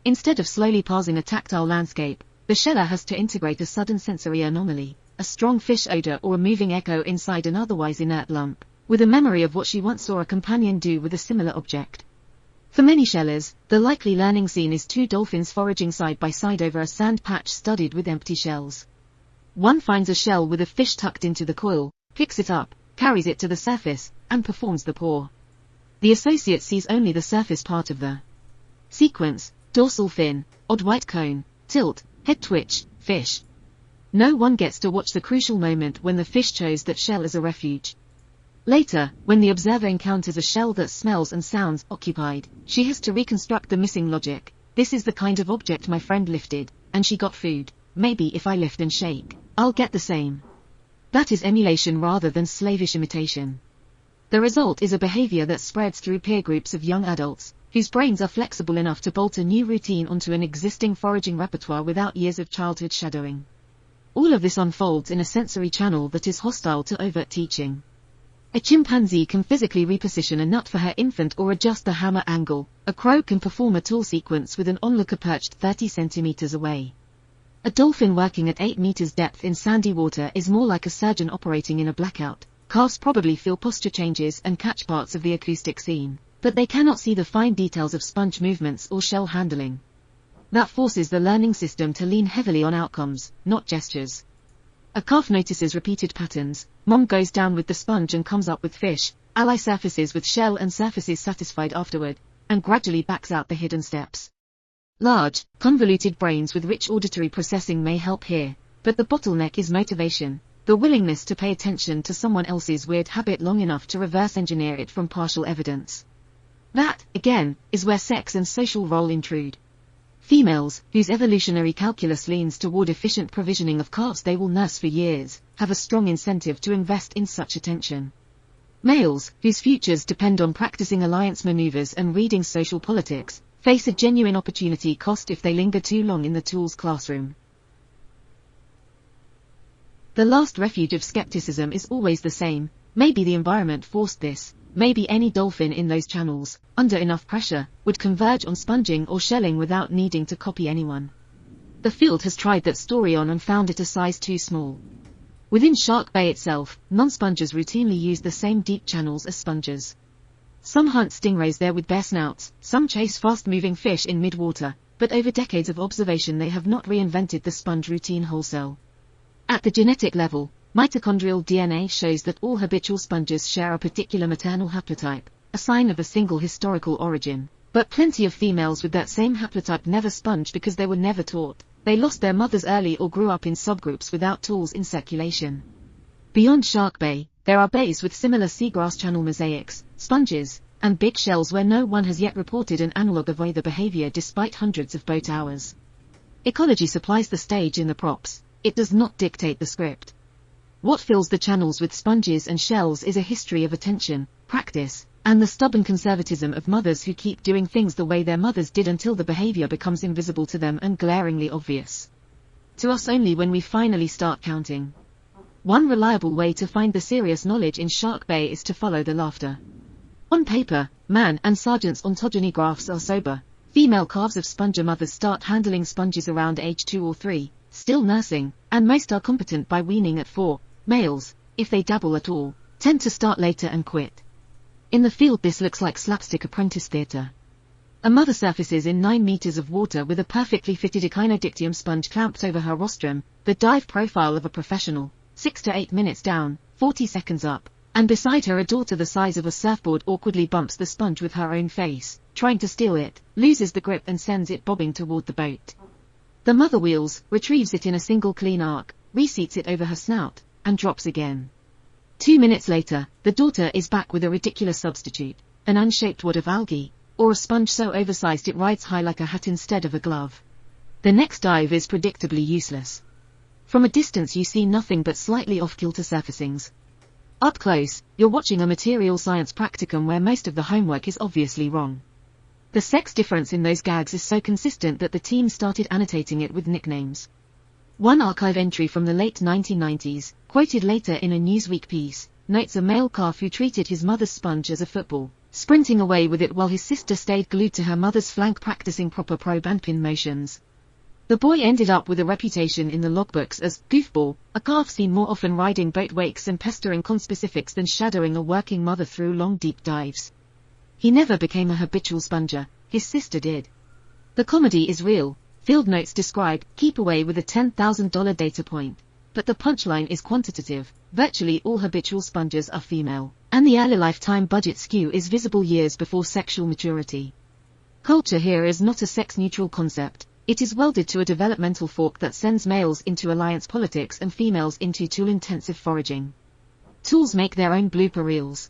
Instead of slowly parsing a tactile landscape, the sheller has to integrate a sudden sensory anomaly, a strong fish odor or a moving echo inside an otherwise inert lump, with a memory of what she once saw a companion do with a similar object. For many shellers, the likely learning scene is 2 dolphins foraging side by side over a sand patch studded with empty shells. One finds a shell with a fish tucked into the coil, picks it up, carries it to the surface, and performs the pour. The associate sees only the surface part of the sequence: dorsal fin, odd white cone, tilt, head twitch, fish. No one gets to watch the crucial moment when the fish chose that shell as a refuge. Later, when the observer encounters a shell that smells and sounds occupied, she has to reconstruct the missing logic. This is the kind of object my friend lifted, and she got food. Maybe if I lift and shake, I'll get the same. That is emulation rather than slavish imitation. The result is a behavior that spreads through peer groups of young adults, whose brains are flexible enough to bolt a new routine onto an existing foraging repertoire without years of childhood shadowing. All of this unfolds in a sensory channel that is hostile to overt teaching. A chimpanzee can physically reposition a nut for her infant or adjust the hammer angle. A crow can perform a tool sequence with an onlooker perched 30 centimeters away. A dolphin working at 8 meters depth in sandy water is more like a surgeon operating in a blackout. Calves probably feel posture changes and catch parts of the acoustic scene, but they cannot see the fine details of sponge movements or shell handling. That forces the learning system to lean heavily on outcomes, not gestures. A calf notices repeated patterns, mom goes down with the sponge and comes up with fish, ally surfaces with shell and surfaces satisfied afterward, and gradually backs out the hidden steps. Large, convoluted brains with rich auditory processing may help here, but the bottleneck is motivation, the willingness to pay attention to someone else's weird habit long enough to reverse engineer it from partial evidence. That, again, is where sex and social role intrude. Females, whose evolutionary calculus leans toward efficient provisioning of calves they will nurse for years, have a strong incentive to invest in such attention. Males, whose futures depend on practicing alliance maneuvers and reading social politics, face a genuine opportunity cost if they linger too long in the tools classroom. The last refuge of skepticism is always the same. Maybe the environment forced this. Maybe any dolphin in those channels, under enough pressure, would converge on sponging or shelling without needing to copy anyone. The field has tried that story on and found it a size too small. Within Shark Bay itself, non-spongers routinely use the same deep channels as spongers. Some hunt stingrays there with bare snouts, some chase fast-moving fish in mid-water, but over decades of observation they have not reinvented the sponge routine wholesale. At the genetic level, mitochondrial DNA shows that all habitual sponges share a particular maternal haplotype, a sign of a single historical origin. But plenty of females with that same haplotype never sponge because they were never taught. They lost their mothers early or grew up in subgroups without tools in circulation. Beyond Shark Bay, there are bays with similar seagrass channel mosaics, sponges, and big shells where no one has yet reported an analog of either behavior despite hundreds of boat hours. Ecology supplies the stage in the props. It does not dictate the script. What fills the channels with sponges and shells is a history of attention, practice, and the stubborn conservatism of mothers who keep doing things the way their mothers did until the behavior becomes invisible to them and glaringly obvious to us only when we finally start counting. One reliable way to find the serious knowledge in Shark Bay is to follow the laughter. On paper, Man and Sargent's ontogeny graphs are sober. Female calves of sponger mothers start handling sponges around age 2 or 3, still nursing, and most are competent by weaning at 4. Males, if they dabble at all, tend to start later and quit. In the field this looks like slapstick apprentice theatre. A mother surfaces in 9 meters of water with a perfectly fitted echinodictyum sponge clamped over her rostrum, the dive profile of a professional, 6 to 8 minutes down, 40 seconds up, and beside her a daughter the size of a surfboard awkwardly bumps the sponge with her own face, trying to steal it, loses the grip and sends it bobbing toward the boat. The mother wheels, retrieves it in a single clean arc, reseats it over her snout, and drops again. 2 minutes later, the daughter is back with a ridiculous substitute, an unshaped wad of algae, or a sponge so oversized it rides high like a hat instead of a glove. The next dive is predictably useless. From a distance you see nothing but slightly off-kilter surfacings. Up close, you're watching a material science practicum where most of the homework is obviously wrong. The sex difference in those gags is so consistent that the team started annotating it with nicknames. One archive entry from the late 1990s, quoted later in a Newsweek piece, notes a male calf who treated his mother's sponge as a football, sprinting away with it while his sister stayed glued to her mother's flank practicing proper probe and pin motions. The boy ended up with a reputation in the logbooks as goofball, a calf seen more often riding boat wakes and pestering conspecifics than shadowing a working mother through long deep dives. He never became a habitual sponger, his sister did. The comedy is real. Field notes describe, keep away with a $10,000 data point. But the punchline is quantitative, virtually all habitual spongers are female, and the early lifetime budget skew is visible years before sexual maturity. Culture here is not a sex-neutral concept, it is welded to a developmental fork that sends males into alliance politics and females into tool-intensive foraging. Tools make their own blooper reels.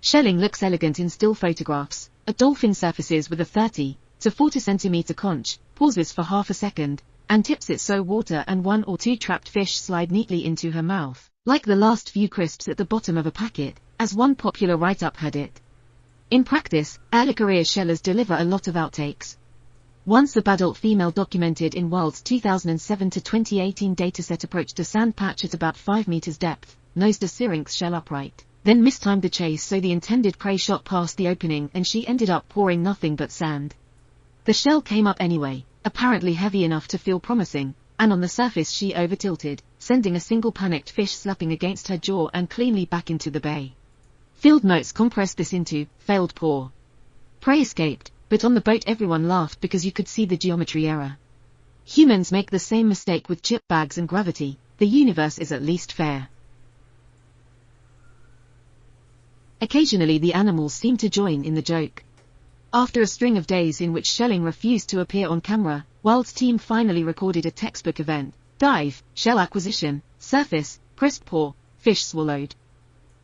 Shelling looks elegant in still photographs. A dolphin surfaces with a 30 to 40 centimeter conch, pauses for half a second, and tips it so water and 1 or 2 trapped fish slide neatly into her mouth, like the last few crisps at the bottom of a packet, as one popular write-up had it. In practice, early career shellers deliver a lot of outtakes. One subadult female documented in World's 2007 to 2018 dataset approached a sand patch at about 5 meters depth, nosed a syrinx shell upright, then mistimed the chase so the intended prey shot past the opening and she ended up pouring nothing but sand. The shell came up anyway, apparently heavy enough to feel promising, and on the surface she over-tilted, sending a single panicked fish slapping against her jaw and cleanly back into the bay. Field notes compressed this into, failed pour. Prey escaped, but on the boat everyone laughed because you could see the geometry error. Humans make the same mistake with chip bags and gravity. the universe is at least fair. Occasionally the animals seem to join in the joke. After a string of days in which shelling refused to appear on camera, Wild's team finally recorded a textbook event: dive, shell acquisition, surface, crisp pour, fish swallowed.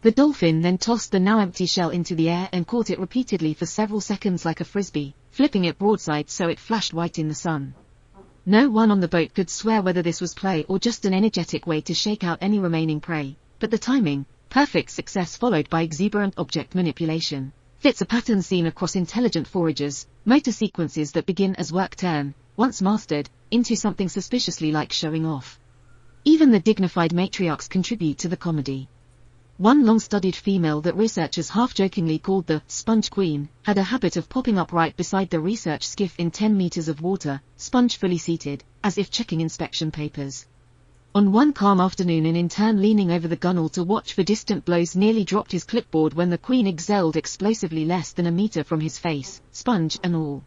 The dolphin then tossed the now empty shell into the air and caught it repeatedly for several seconds like a frisbee, flipping it broadside so it flashed white in the sun. No one on the boat could swear whether this was play or just an energetic way to shake out any remaining prey, but the timing, perfect success followed by exuberant object manipulation, fits a pattern seen across intelligent foragers, motor sequences that begin as work turn, once mastered, into something suspiciously like showing off. Even the dignified matriarchs contribute to the comedy. One long-studied female that researchers half-jokingly called the Sponge Queen had a habit of popping up right beside the research skiff in 10 meters of water, sponge fully seated, as if checking inspection papers. On one calm afternoon, an intern leaning over the gunwale to watch for distant blows nearly dropped his clipboard when the Queen exhaled explosively less than a meter from his face, sponge and all.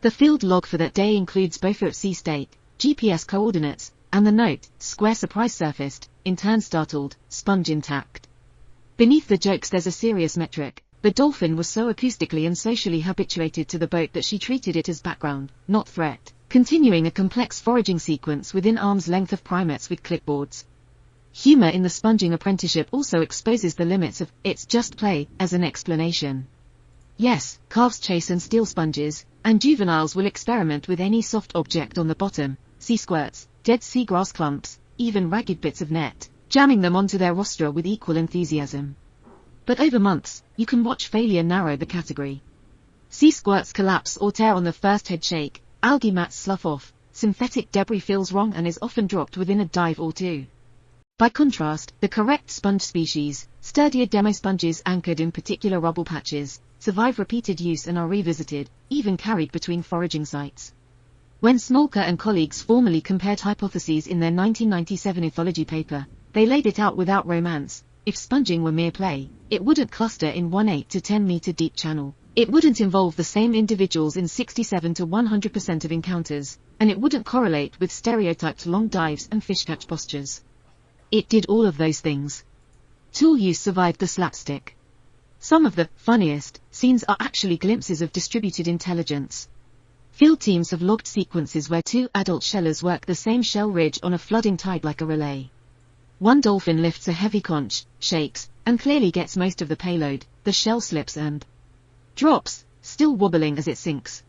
The field log for that day includes both its sea state, GPS coordinates, and the note, square surprise surfaced, intern startled, sponge intact. Beneath the jokes there's a serious metric. The dolphin was so acoustically and socially habituated to the boat that she treated it as background, not threat, continuing a complex foraging sequence within arm's length of primates with clipboards. Humor in the sponging apprenticeship also exposes the limits of "it's just play" as an explanation. Yes, calves chase and steal sponges, and juveniles will experiment with any soft object on the bottom, sea squirts, dead sea grass clumps, even ragged bits of net, jamming them onto their rostra with equal enthusiasm. But over months, you can watch failure narrow the category. Sea squirts collapse or tear on the first head shake, algae mats slough off, synthetic debris feels wrong and is often dropped within a dive or two. By contrast, the correct sponge species, sturdier demo sponges anchored in particular rubble patches, survive repeated use and are revisited, even carried between foraging sites. When Smolka and colleagues formally compared hypotheses in their 1997 ethology paper, they laid it out without romance. If sponging were mere play, it wouldn't cluster in one 8 to 10 meter deep channel, it wouldn't involve the same individuals in 67 to 100% of encounters, and it wouldn't correlate with stereotyped long dives and fish catch postures. It did all of those things. Tool use survived the slapstick. Some of the funniest scenes are actually glimpses of distributed intelligence. Field teams have logged sequences where two adult shellers work the same shell ridge on a flooding tide like a relay. One dolphin lifts a heavy conch, shakes, and clearly gets most of the payload. The shell slips and drops, still wobbling as it sinks.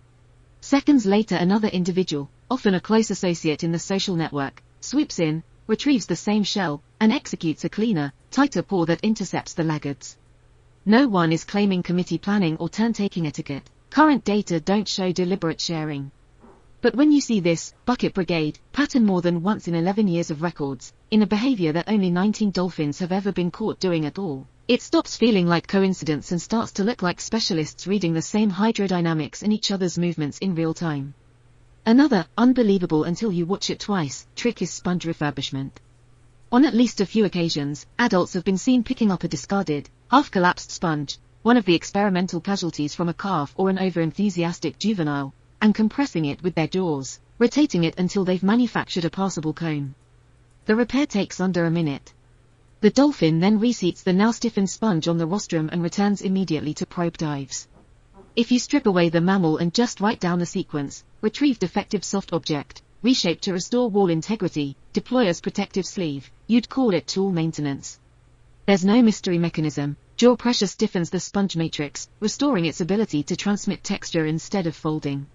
Seconds later another individual, often a close associate in the social network, swoops in, retrieves the same shell, and executes a cleaner, tighter pour that intercepts the laggards. No one is claiming committee planning or turn-taking etiquette. Current data don't show deliberate sharing. But when you see this bucket brigade pattern more than once in 11 years of records, in a behavior that only 19 dolphins have ever been caught doing at all, it stops feeling like coincidence and starts to look like specialists reading the same hydrodynamics and each other's movements in real time. Another unbelievable until you watch it twice trick is sponge refurbishment. On at least a few occasions, adults have been seen picking up a discarded, half-collapsed sponge, one of the experimental casualties from a calf or an over-enthusiastic juvenile, and compressing it with their jaws, rotating it until they've manufactured a passable cone. The repair takes under a minute. The dolphin then reseats the now stiffened sponge on the rostrum and returns immediately to probe dives. If you strip away the mammal and just write down the sequence, retrieve defective soft object, reshape to restore wall integrity, deploy as protective sleeve, you'd call it tool maintenance. There's no mystery mechanism. Jaw pressure stiffens the sponge matrix, restoring its ability to transmit texture instead of folding.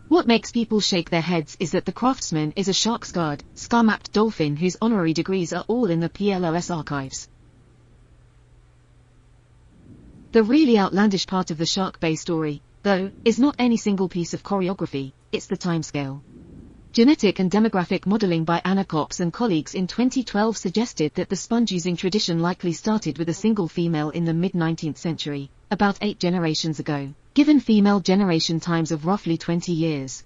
What makes people shake their heads is that the craftsman is a shark-scarred, scar-mapped dolphin whose honorary degrees are all in the PLOS archives. The really outlandish part of the Shark Bay story, though, is not any single piece of choreography, it's the timescale. Genetic and demographic modeling by Anna Copps and colleagues in 2012 suggested that the sponge-using tradition likely started with a single female in the mid-19th century, about 8 generations ago, given female generation times of roughly 20 years.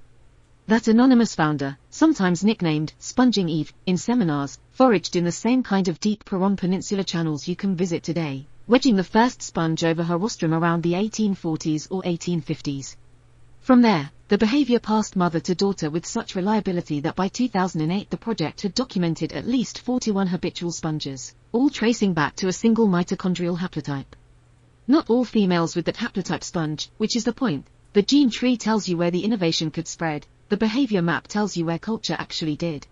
That anonymous founder, sometimes nicknamed Sponging Eve, in seminars, foraged in the same kind of deep Paron Peninsula channels you can visit today, wedging the first sponge over her rostrum around the 1840s or 1850s. From there, the behavior passed mother to daughter with such reliability that by 2008 the project had documented at least 41 habitual sponges, all tracing back to a single mitochondrial haplotype. Not all females with that haplotype sponge, which is the point. The gene tree tells you where the innovation could spread, the behavior map tells you where culture actually did.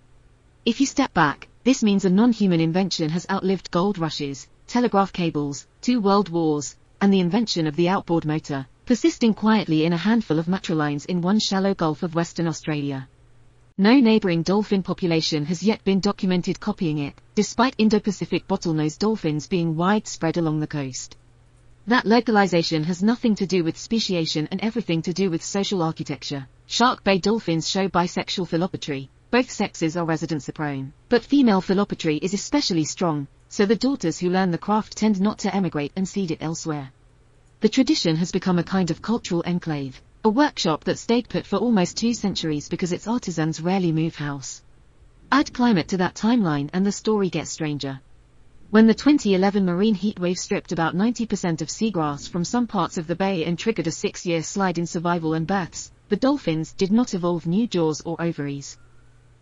If you step back, this means a non-human invention has outlived gold rushes, telegraph cables, 2 world wars, and the invention of the outboard motor, persisting quietly in a handful of matrolines in one shallow gulf of Western Australia. No neighboring dolphin population has yet been documented copying it, despite Indo-Pacific bottlenose dolphins being widespread along the coast. That localization has nothing to do with speciation and everything to do with social architecture. Shark Bay dolphins show bisexual philopatry. Both sexes are residency-prone, but female philopatry is especially strong, so the daughters who learn the craft tend not to emigrate and seed it elsewhere. The tradition has become a kind of cultural enclave, a workshop that stayed put for almost 2 centuries because its artisans rarely move house. Add climate to that timeline and the story gets stranger. When the 2011 marine heatwave stripped about 90% of seagrass from some parts of the bay and triggered a 6-year slide in survival and births, the dolphins did not evolve new jaws or ovaries.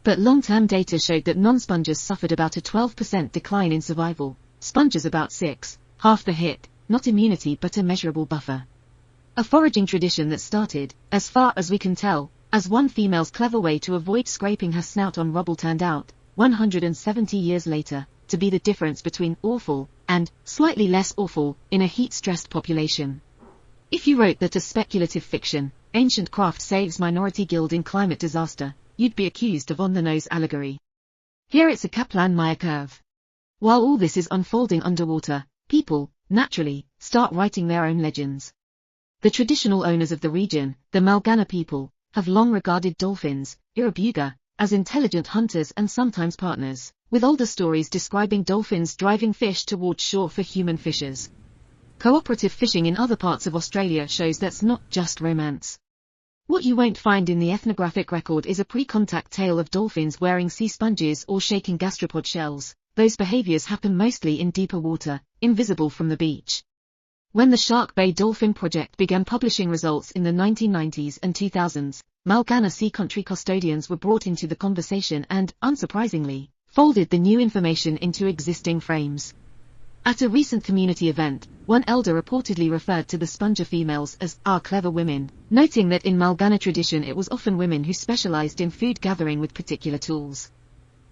But long-term data showed that non-sponges suffered about a 12% decline in survival, sponges about 6, half the hit, not immunity but a measurable buffer. A foraging tradition that started, as far as we can tell, as one female's clever way to avoid scraping her snout on rubble turned out, 170 years later, to be the difference between awful and slightly less awful in a heat-stressed population. If you wrote that as speculative fiction, ancient craft saves minority guild in climate disaster, you'd be accused of on-the-nose allegory. Here it's a Kaplan-Meier curve. While all this is unfolding underwater, people, naturally, start writing their own legends. The traditional owners of the region, the Malgana people, have long regarded dolphins, Irabuga, as intelligent hunters and sometimes partners, with older stories describing dolphins driving fish towards shore for human fishers. Cooperative fishing in other parts of Australia shows that's not just romance. What you won't find in the ethnographic record is a pre-contact tale of dolphins wearing sea sponges or shaking gastropod shells. Those behaviors happen mostly in deeper water, invisible from the beach. When the Shark Bay Dolphin Project began publishing results in the 1990s and 2000s, Malgana Sea Country custodians were brought into the conversation and, unsurprisingly, folded the new information into existing frames. At a recent community event, one elder reportedly referred to the sponger females as our clever women, noting that in Malgana tradition it was often women who specialized in food gathering with particular tools.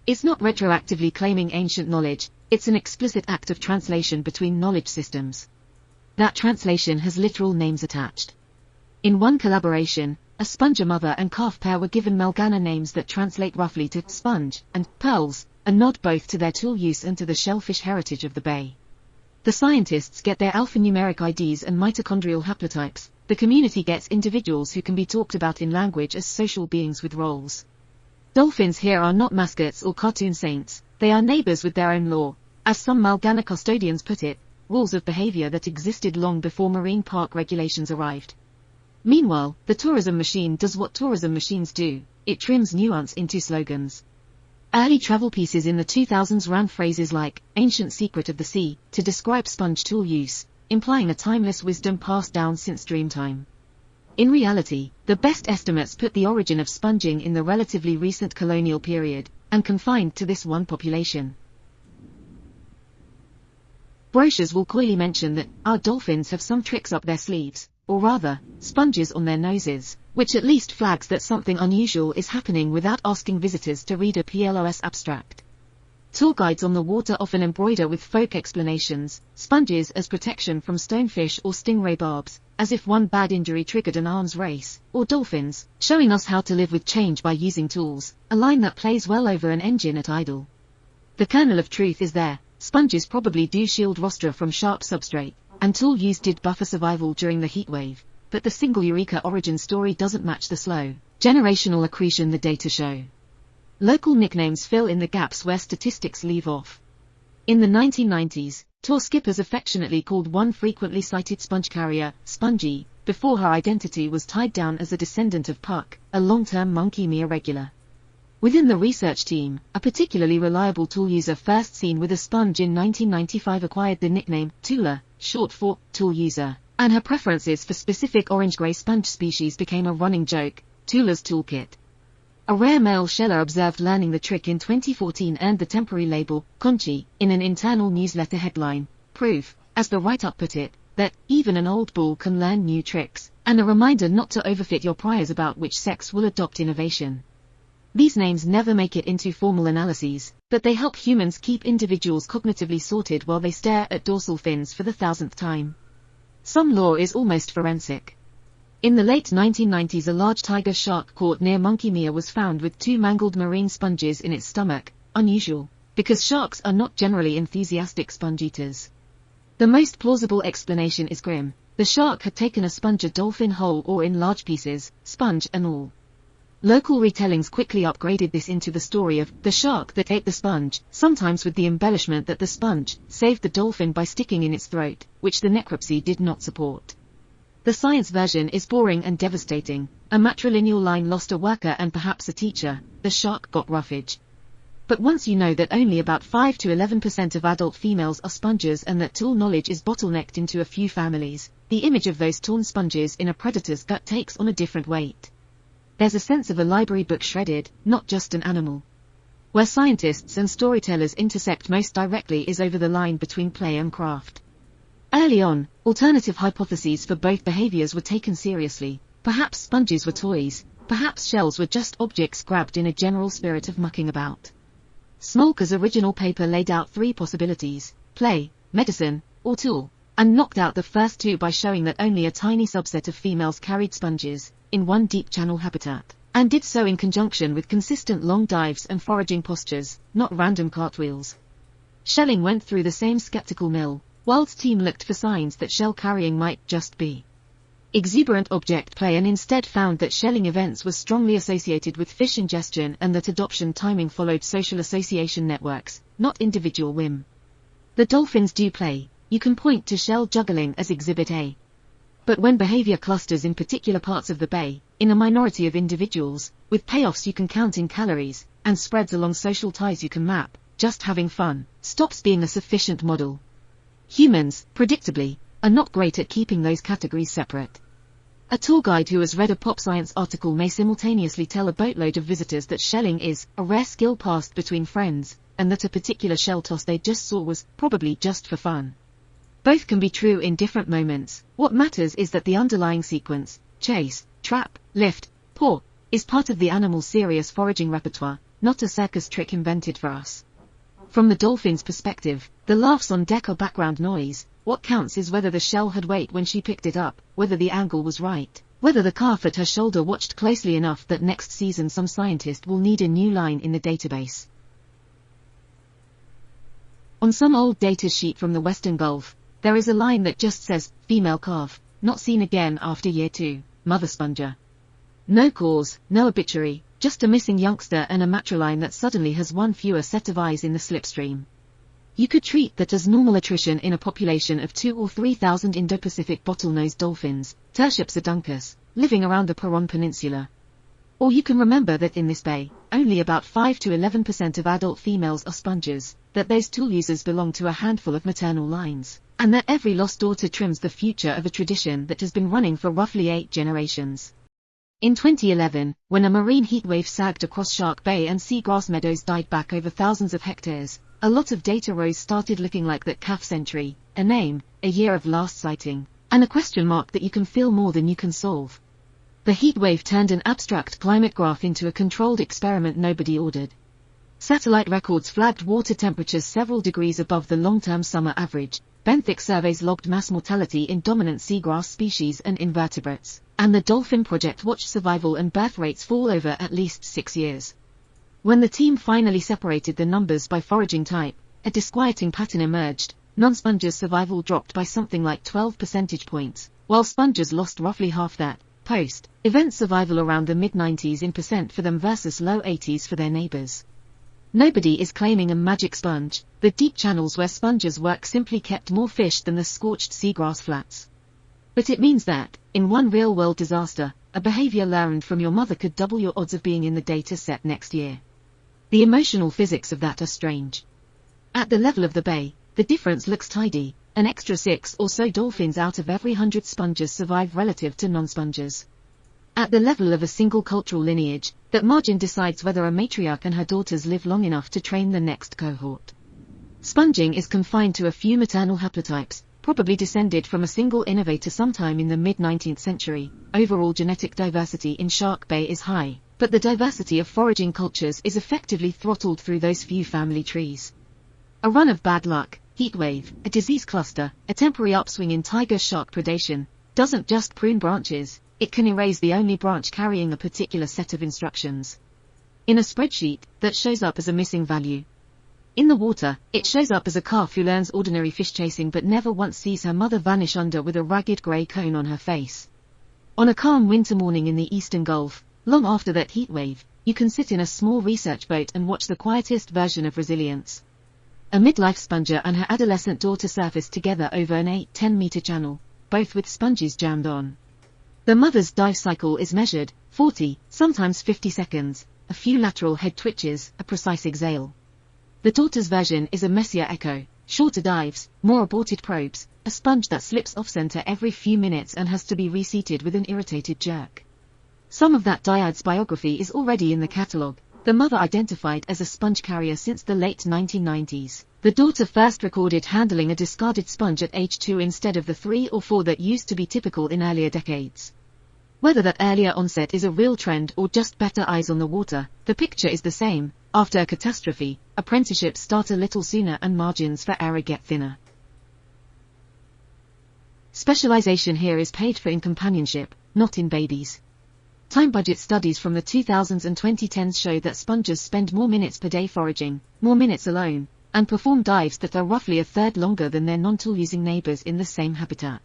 It's not retroactively claiming ancient knowledge, it's an explicit act of translation between knowledge systems. That translation has literal names attached. In one collaboration, a sponger mother and calf pair were given Malgana names that translate roughly to sponge and pearls, a nod both to their tool use and to the shellfish heritage of the bay. The scientists get their alphanumeric IDs and mitochondrial haplotypes, the community gets individuals who can be talked about in language as social beings with roles. Dolphins here are not mascots or cartoon saints, they are neighbors with their own law, as some Malgana custodians put it, rules of behavior that existed long before marine park regulations arrived. Meanwhile, the tourism machine does what tourism machines do, it trims nuance into slogans. Early travel pieces in the 2000s ran phrases like, ancient secret of the sea, to describe sponge tool use, implying a timeless wisdom passed down since dreamtime. In reality, the best estimates put the origin of sponging in the relatively recent colonial period, and confined to this one population. Brochures will coyly mention that our dolphins have some tricks up their sleeves, or rather, sponges on their noses, which at least flags that something unusual is happening without asking visitors to read a PLOS abstract. Tour guides on the water often embroider with folk explanations, sponges as protection from stonefish or stingray barbs, as if one bad injury triggered an arms race, or dolphins, showing us how to live with change by using tools, a line that plays well over an engine at idle. The kernel of truth is there, sponges probably do shield rostra from sharp substrate, and tool use did buffer survival during the heatwave, but the single eureka origin story doesn't match the slow, generational accretion the data show. Local nicknames fill in the gaps where statistics leave off. In the 1990s, tour skippers affectionately called one frequently cited sponge carrier, Spongy, before her identity was tied down as a descendant of Puck, a long-term monkey Mia regular. Within the research team, a particularly reliable tool user first seen with a sponge in 1995 acquired the nickname Tooler, short for tool user, and her preferences for specific orange-gray sponge species became a running joke. Tula's Toolkit. A rare male sheller observed learning the trick in 2014 earned the temporary label, Conchi, in an internal newsletter headline, proof, as the write-up put it, that even an old bull can learn new tricks, and a reminder not to overfit your priors about which sex will adopt innovation. These names never make it into formal analyses, but they help humans keep individuals cognitively sorted while they stare at dorsal fins for the 1000th time. Some lore is almost forensic. In the late 1990s, a large tiger shark caught near Monkey Mia was found with 2 mangled marine sponges in its stomach, unusual, because sharks are not generally enthusiastic sponge eaters. The most plausible explanation is grim. The shark had taken a sponge dolphin whole or in large pieces, sponge and all. Local retellings quickly upgraded this into the story of the shark that ate the sponge, sometimes with the embellishment that the sponge saved the dolphin by sticking in its throat, which the necropsy did not support. The science version is boring and devastating. A matrilineal line lost a worker and perhaps a teacher. The shark got roughage. But once you know that only about 5 to 11% of adult females are sponges and that tool knowledge is bottlenecked into a few families, the image of those torn sponges in a predator's gut takes on a different weight. There's a sense of a library book shredded, not just an animal. Where scientists and storytellers intersect most directly is over the line between play and craft. Early on, alternative hypotheses for both behaviors were taken seriously. Perhaps sponges were toys, perhaps shells were just objects grabbed in a general spirit of mucking about. Smolker's original paper laid out 3 possibilities: play, medicine, or tool, and knocked out the first 2 by showing that only a tiny subset of females carried sponges, in one deep channel habitat, and did so in conjunction with consistent long dives and foraging postures, not random cartwheels. Shelling went through the same skeptical mill. Wild's team looked for signs that shell carrying might just be exuberant object play and instead found that shelling events were strongly associated with fish ingestion and that adoption timing followed social association networks, not individual whim. The dolphins do play. You can point to shell juggling as Exhibit A. But when behavior clusters in particular parts of the bay, in a minority of individuals, with payoffs you can count in calories, and spreads along social ties you can map, just having fun stops being a sufficient model. Humans, predictably, are not great at keeping those categories separate. A tour guide who has read a pop science article may simultaneously tell a boatload of visitors that shelling is a rare skill passed between friends, and that a particular shell toss they just saw was probably just for fun. Both can be true in different moments. What matters is that the underlying sequence, chase, trap, lift, paw, is part of the animal's serious foraging repertoire, not a circus trick invented for us. From the dolphin's perspective, the laughs on deck are background noise. What counts is whether the shell had weight when she picked it up, whether the angle was right, whether the calf at her shoulder watched closely enough that next season some scientist will need a new line in the database. On some old data sheet from the Western Gulf, there is a line that just says, female calf, not seen again after year 2, mother sponger. No cause, no obituary, just a missing youngster and a matriline that suddenly has one fewer set of eyes in the slipstream. You could treat that as normal attrition in a population of 2,000 or 3,000 Indo-Pacific bottlenose dolphins, Tertiopsiduncus, living around the Paron Peninsula. Or you can remember that in this bay, only about 5 to 11% of adult females are sponges, that those tool users belong to a handful of maternal lines, and that every lost daughter trims the future of a tradition that has been running for roughly 8 generations. In 2011, when a marine heatwave sagged across Shark Bay and seagrass meadows died back over thousands of hectares, a lot of data rows started looking like that calf century, a name, a year of last sighting, and a question mark that you can feel more than you can solve. The heatwave turned an abstract climate graph into a controlled experiment nobody ordered. Satellite records flagged water temperatures several degrees above the long-term summer average. Benthic surveys logged mass mortality in dominant seagrass species and invertebrates, and the Dolphin Project watched survival and birth rates fall over at least 6 years. When the team finally separated the numbers by foraging type, a disquieting pattern emerged. Non-sponges survival dropped by something like 12 percentage points, while sponges lost roughly half that. Post-event survival around the mid-90s in percent for them versus low 80s for their neighbors. Nobody is claiming a magic sponge. The deep channels where sponges work simply kept more fish than the scorched seagrass flats. But it means that, in one real-world disaster, a behavior learned from your mother could double your odds of being in the data set next year. The emotional physics of that are strange. At the level of the bay, the difference looks tidy. An extra 6 or so dolphins out of every 100 sponges survive relative to non-sponges. At the level of a single cultural lineage, that margin decides whether a matriarch and her daughters live long enough to train the next cohort. Sponging is confined to a few maternal haplotypes, probably descended from a single innovator sometime in the mid-19th century. Overall genetic diversity in Shark Bay is high, but the diversity of foraging cultures is effectively throttled through those few family trees. A run of bad luck, heatwave, a disease cluster, a temporary upswing in tiger shark predation, doesn't just prune branches, it can erase the only branch carrying a particular set of instructions. In a spreadsheet, that shows up as a missing value. In the water, it shows up as a calf who learns ordinary fish chasing but never once sees her mother vanish under with a ragged grey cone on her face. On a calm winter morning in the Eastern Gulf, long after that heatwave, you can sit in a small research boat and watch the quietest version of resilience. A midlife sponger and her adolescent daughter surface together over an 8-10 meter channel, both with sponges jammed on. The mother's dive cycle is measured, 40, sometimes 50 seconds, a few lateral head twitches, a precise exhale. The daughter's version is a messier echo, shorter dives, more aborted probes, a sponge that slips off-center every few minutes and has to be reseated with an irritated jerk. Some of that dyad's biography is already in the catalogue, the mother identified as a sponge carrier since the late 1990s. The daughter first recorded handling a discarded sponge at age 2 instead of the 3 or 4 that used to be typical in earlier decades. Whether that earlier onset is a real trend or just better eyes on the water, the picture is the same. After a catastrophe, apprenticeships start a little sooner and margins for error get thinner. Specialization here is paid for in companionship, not in babies. Time budget studies from the 2000s and 2010s show that sponges spend more minutes per day foraging, more minutes alone, and perform dives that are roughly a third longer than their non-tool-using neighbors in the same habitat.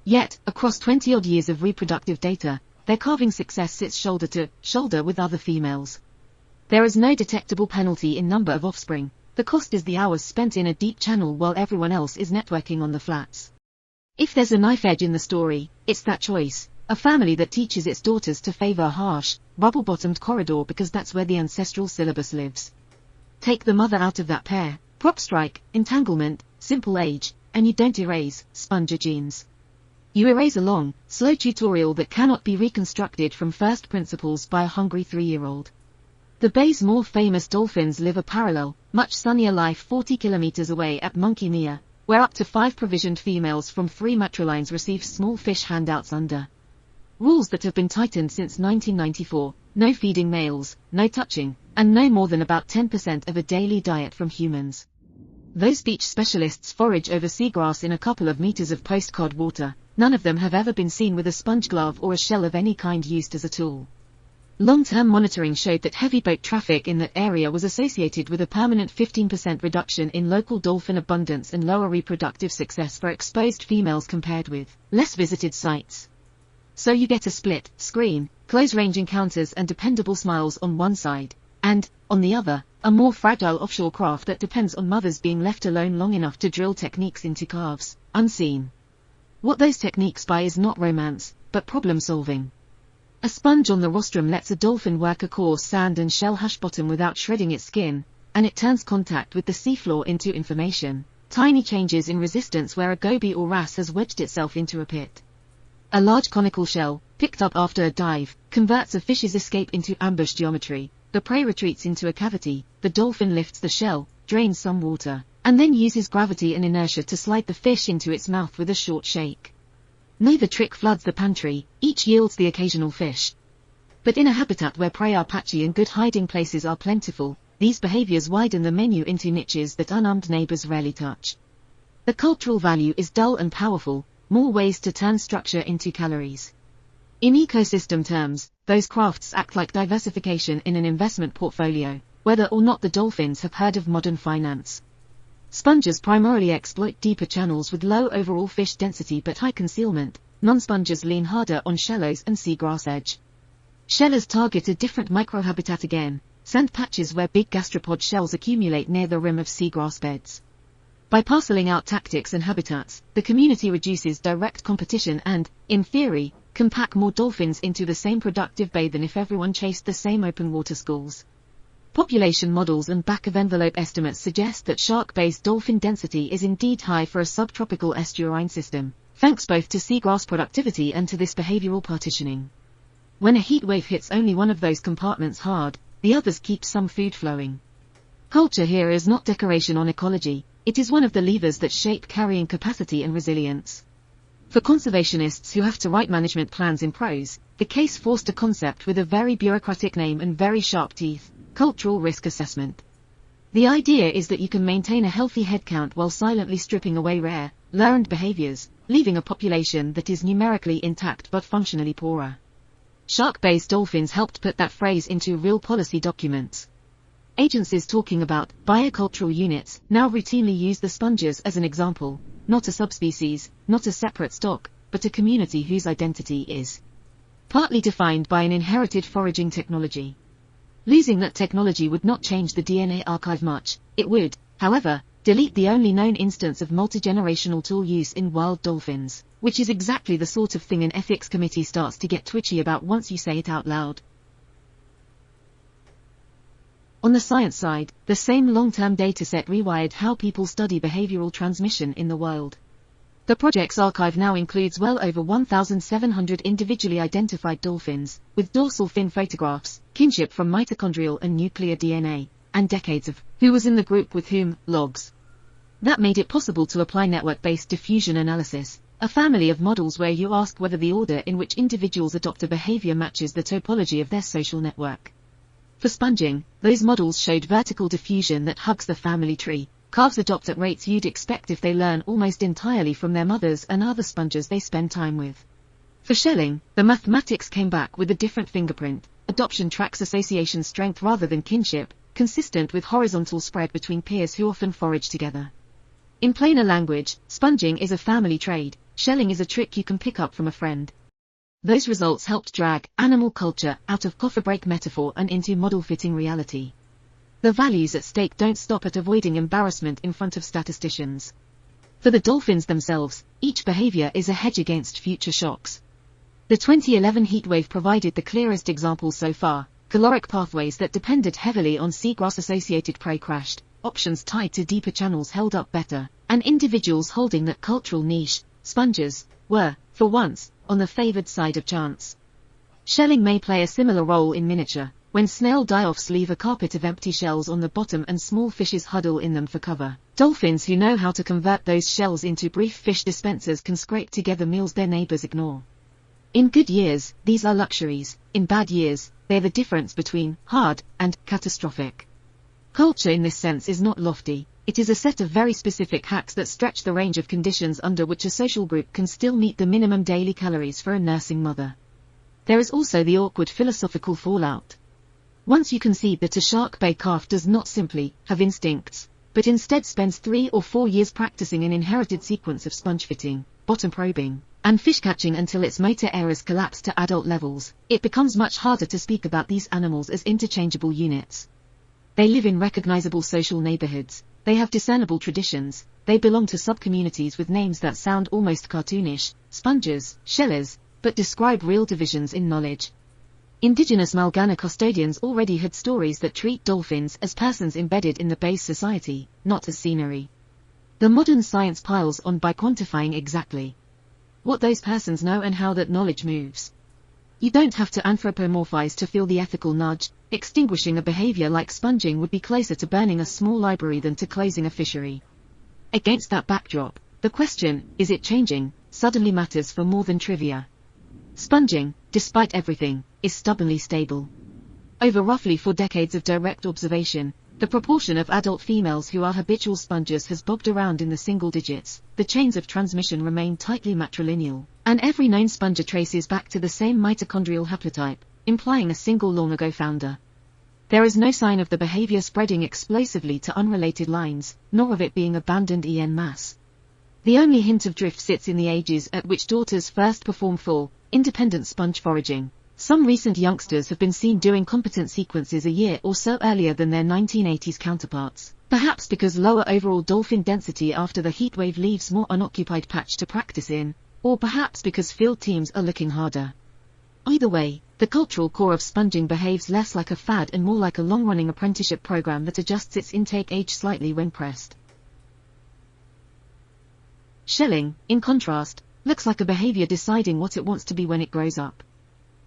Yet, across 20-odd years of reproductive data, their calving success sits shoulder to shoulder with other females. There is no detectable penalty in number of offspring, the cost is the hours spent in a deep channel while everyone else is networking on the flats. If there's a knife edge in the story, it's that choice, a family that teaches its daughters to favor a harsh, bubble-bottomed corridor because that's where the ancestral syllabus lives. Take the mother out of that pair, prop strike, entanglement, simple age, and you don't erase sponger genes. You erase a long, slow tutorial that cannot be reconstructed from first principles by a hungry 3-year-old. The bay's more famous dolphins live a parallel, much sunnier life 40 kilometers away at Monkey Nia, where up to 5 provisioned females from 3 matrilines receive small fish handouts under rules that have been tightened since 1994, no feeding males, no touching, and no more than about 10% of a daily diet from humans. Those beach specialists forage over seagrass in a couple of meters of post-cod water, none of them have ever been seen with a sponge glove or a shell of any kind used as a tool. Long-term monitoring showed that heavy boat traffic in that area was associated with a permanent 15% reduction in local dolphin abundance and lower reproductive success for exposed females compared with less visited sites. So you get a split screen, close-range encounters and dependable smiles on one side, and, on the other, a more fragile offshore craft that depends on mothers being left alone long enough to drill techniques into calves, unseen. What those techniques buy is not romance, but problem-solving. A sponge on the rostrum lets a dolphin work a coarse sand and shell hash bottom without shredding its skin, and it turns contact with the seafloor into information, tiny changes in resistance where a goby or wrasse has wedged itself into a pit. A large conical shell, picked up after a dive, converts a fish's escape into ambush geometry, the prey retreats into a cavity, the dolphin lifts the shell, drains some water, and then uses gravity and inertia to slide the fish into its mouth with a short shake. Neither trick floods the pantry, each yields the occasional fish. But in a habitat where prey are patchy and good hiding places are plentiful, these behaviors widen the menu into niches that unarmed neighbors rarely touch. The cultural value is dull and powerful, more ways to turn structure into calories. In ecosystem terms, those crafts act like diversification in an investment portfolio, whether or not the dolphins have heard of modern finance. Sponges primarily exploit deeper channels with low overall fish density but high concealment, non-sponges lean harder on shallows and seagrass edge. Shellers target a different microhabitat again, sand patches where big gastropod shells accumulate near the rim of seagrass beds. By parceling out tactics and habitats, the community reduces direct competition and, in theory, can pack more dolphins into the same productive bay than if everyone chased the same open water schools. Population models and back-of-envelope estimates suggest that shark-based dolphin density is indeed high for a subtropical estuarine system, thanks both to seagrass productivity and to this behavioral partitioning. When a heat wave hits only one of those compartments hard, the others keep some food flowing. Culture here is not decoration on ecology, it is one of the levers that shape carrying capacity and resilience. For conservationists who have to write management plans in prose, the case forced a concept with a very bureaucratic name and very sharp teeth: cultural risk assessment. The idea is that you can maintain a healthy headcount while silently stripping away rare, learned behaviors, leaving a population that is numerically intact but functionally poorer. Shark-based dolphins helped put that phrase into real policy documents. Agencies talking about biocultural units now routinely use the sponges as an example, not a subspecies, not a separate stock, but a community whose identity is partly defined by an inherited foraging technology. Losing that technology would not change the DNA archive much. It would, however, delete the only known instance of multi-generational tool use in wild dolphins, which is exactly the sort of thing an ethics committee starts to get twitchy about once you say it out loud. On the science side, the same long-term dataset rewired how people study behavioral transmission in the wild. The project's archive now includes well over 1,700 individually identified dolphins, with dorsal fin photographs, kinship from mitochondrial and nuclear DNA, and decades of who was in the group with whom logs. That made it possible to apply network-based diffusion analysis, a family of models where you ask whether the order in which individuals adopt a behavior matches the topology of their social network. For sponging, those models showed vertical diffusion that hugs the family tree. Calves adopt at rates you'd expect if they learn almost entirely from their mothers and other sponges they spend time with. For shelling, the mathematics came back with a different fingerprint. Adoption tracks association strength rather than kinship, consistent with horizontal spread between peers who often forage together. In plainer language, sponging is a family trade, shelling is a trick you can pick up from a friend. Those results helped drag animal culture out of coffee break metaphor and into model-fitting reality. The values at stake don't stop at avoiding embarrassment in front of statisticians. For the dolphins themselves, each behavior is a hedge against future shocks. The 2011 heatwave provided the clearest example so far. Caloric pathways that depended heavily on seagrass-associated prey crashed, options tied to deeper channels held up better, and individuals holding that cultural niche, sponges, were, for once, on the favored side of chance. Shelling may play a similar role in miniature, when snail die-offs leave a carpet of empty shells on the bottom and small fishes huddle in them for cover. Dolphins who know how to convert those shells into brief fish dispensers can scrape together meals their neighbors ignore. In good years, these are luxuries. In bad years, they're the difference between hard and catastrophic. Culture in this sense is not lofty. It is a set of very specific hacks that stretch the range of conditions under which a social group can still meet the minimum daily calories for a nursing mother. There is also the awkward philosophical fallout. Once you concede that a shark bay calf does not simply have instincts, but instead spends 3 or 4 years practicing an inherited sequence of sponge fitting, bottom probing, and fish catching until its motor errors collapse to adult levels, it becomes much harder to speak about these animals as interchangeable units. They live in recognizable social neighborhoods, they have discernible traditions, they belong to sub-communities with names that sound almost cartoonish, sponges, shellers, but describe real divisions in knowledge. Indigenous Malgana custodians already had stories that treat dolphins as persons embedded in the bay's society, not as scenery. The modern science piles on by quantifying exactly what those persons know and how that knowledge moves. You don't have to anthropomorphize to feel the ethical nudge. Extinguishing a behavior like sponging would be closer to burning a small library than to closing a fishery. Against that backdrop, the question, is it changing, suddenly matters for more than trivia. Sponging, despite everything, is stubbornly stable. Over roughly 4 decades of direct observation, the proportion of adult females who are habitual spongers has bobbed around in the single digits, the chains of transmission remain tightly matrilineal, and every known sponger traces back to the same mitochondrial haplotype, implying a single long-ago founder. There is no sign of the behavior spreading explosively to unrelated lines, nor of it being abandoned en masse. The only hint of drift sits in the ages at which daughters first perform full, independent sponge foraging. Some recent youngsters have been seen doing competent sequences a year or so earlier than their 1980s counterparts, perhaps because lower overall dolphin density after the heatwave leaves more unoccupied patch to practice in, or perhaps because field teams are looking harder. Either way, the cultural core of sponging behaves less like a fad and more like a long-running apprenticeship program that adjusts its intake age slightly when pressed. Shelling, in contrast, looks like a behavior deciding what it wants to be when it grows up.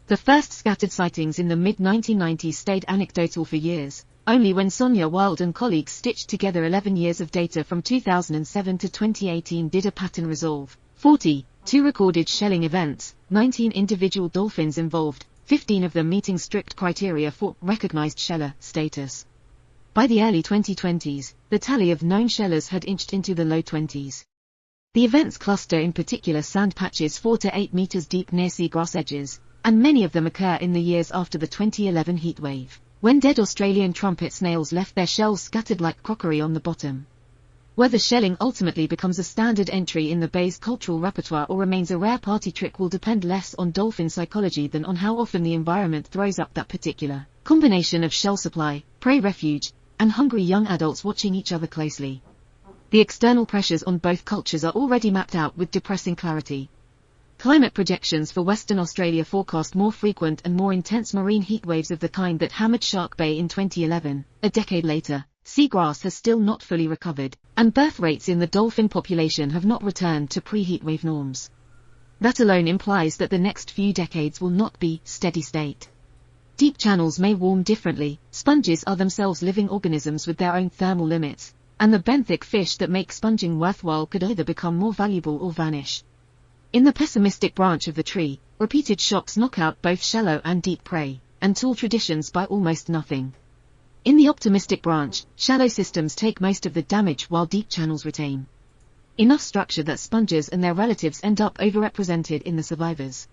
The first scattered sightings in the mid-1990s stayed anecdotal for years, only when Sonia Wilde and colleagues stitched together 11 years of data from 2007 to 2018 did a pattern resolve. 42 recorded shelling events, 19 individual dolphins involved, 15 of them meeting strict criteria for recognized sheller status. By the early 2020s, the tally of known shellers had inched into the low 20s. The events cluster in particular sand patches 4 to 8 meters deep near seagrass edges, and many of them occur in the years after the 2011 heatwave, when dead Australian trumpet snails left their shells scattered like crockery on the bottom. Whether shelling ultimately becomes a standard entry in the bay's cultural repertoire or remains a rare party trick will depend less on dolphin psychology than on how often the environment throws up that particular combination of shell supply, prey refuge, and hungry young adults watching each other closely. The external pressures on both cultures are already mapped out with depressing clarity. Climate projections for Western Australia forecast more frequent and more intense marine heatwaves of the kind that hammered Shark Bay in 2011. A decade later, seagrass has still not fully recovered, and birth rates in the dolphin population have not returned to pre-heatwave norms. That alone implies that the next few decades will not be steady state. Deep channels may warm differently, sponges are themselves living organisms with their own thermal limits, and the benthic fish that make sponging worthwhile could either become more valuable or vanish. In the pessimistic branch of the tree, repeated shocks knock out both shallow and deep prey, and tall traditions by almost nothing. In the optimistic branch, shallow systems take most of the damage while deep channels retain enough structure that sponges and their relatives end up overrepresented in the survivors.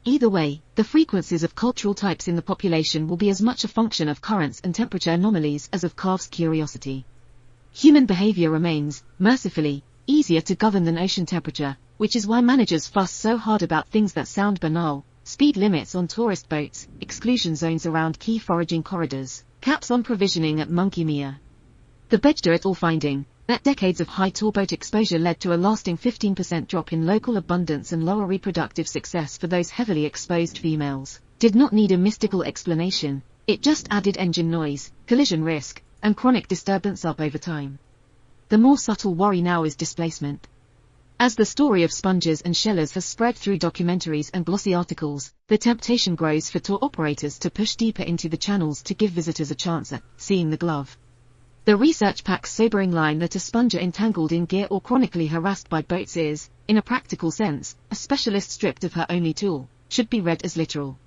Either way, the frequencies of cultural types in the population will be as much a function of currents and temperature anomalies as of calves' curiosity. Human behavior remains, mercifully, easier to govern than ocean temperature, which is why managers fuss so hard about things that sound banal: speed limits on tourist boats, exclusion zones around key foraging corridors, caps on provisioning at Monkey Mia. The Bedger et al. Finding that decades of high tourboat exposure led to a lasting 15% drop in local abundance and lower reproductive success for those heavily exposed females did not need a mystical explanation. It just added engine noise, collision risk, and chronic disturbance up over time. The more subtle worry now is displacement. As the story of sponges and shellers has spread through documentaries and glossy articles, the temptation grows for tour operators to push deeper into the channels to give visitors a chance at seeing the glove. The research packs sobering line that a sponger entangled in gear or chronically harassed by boats is, in a practical sense, a specialist stripped of her only tool, should be read as literal.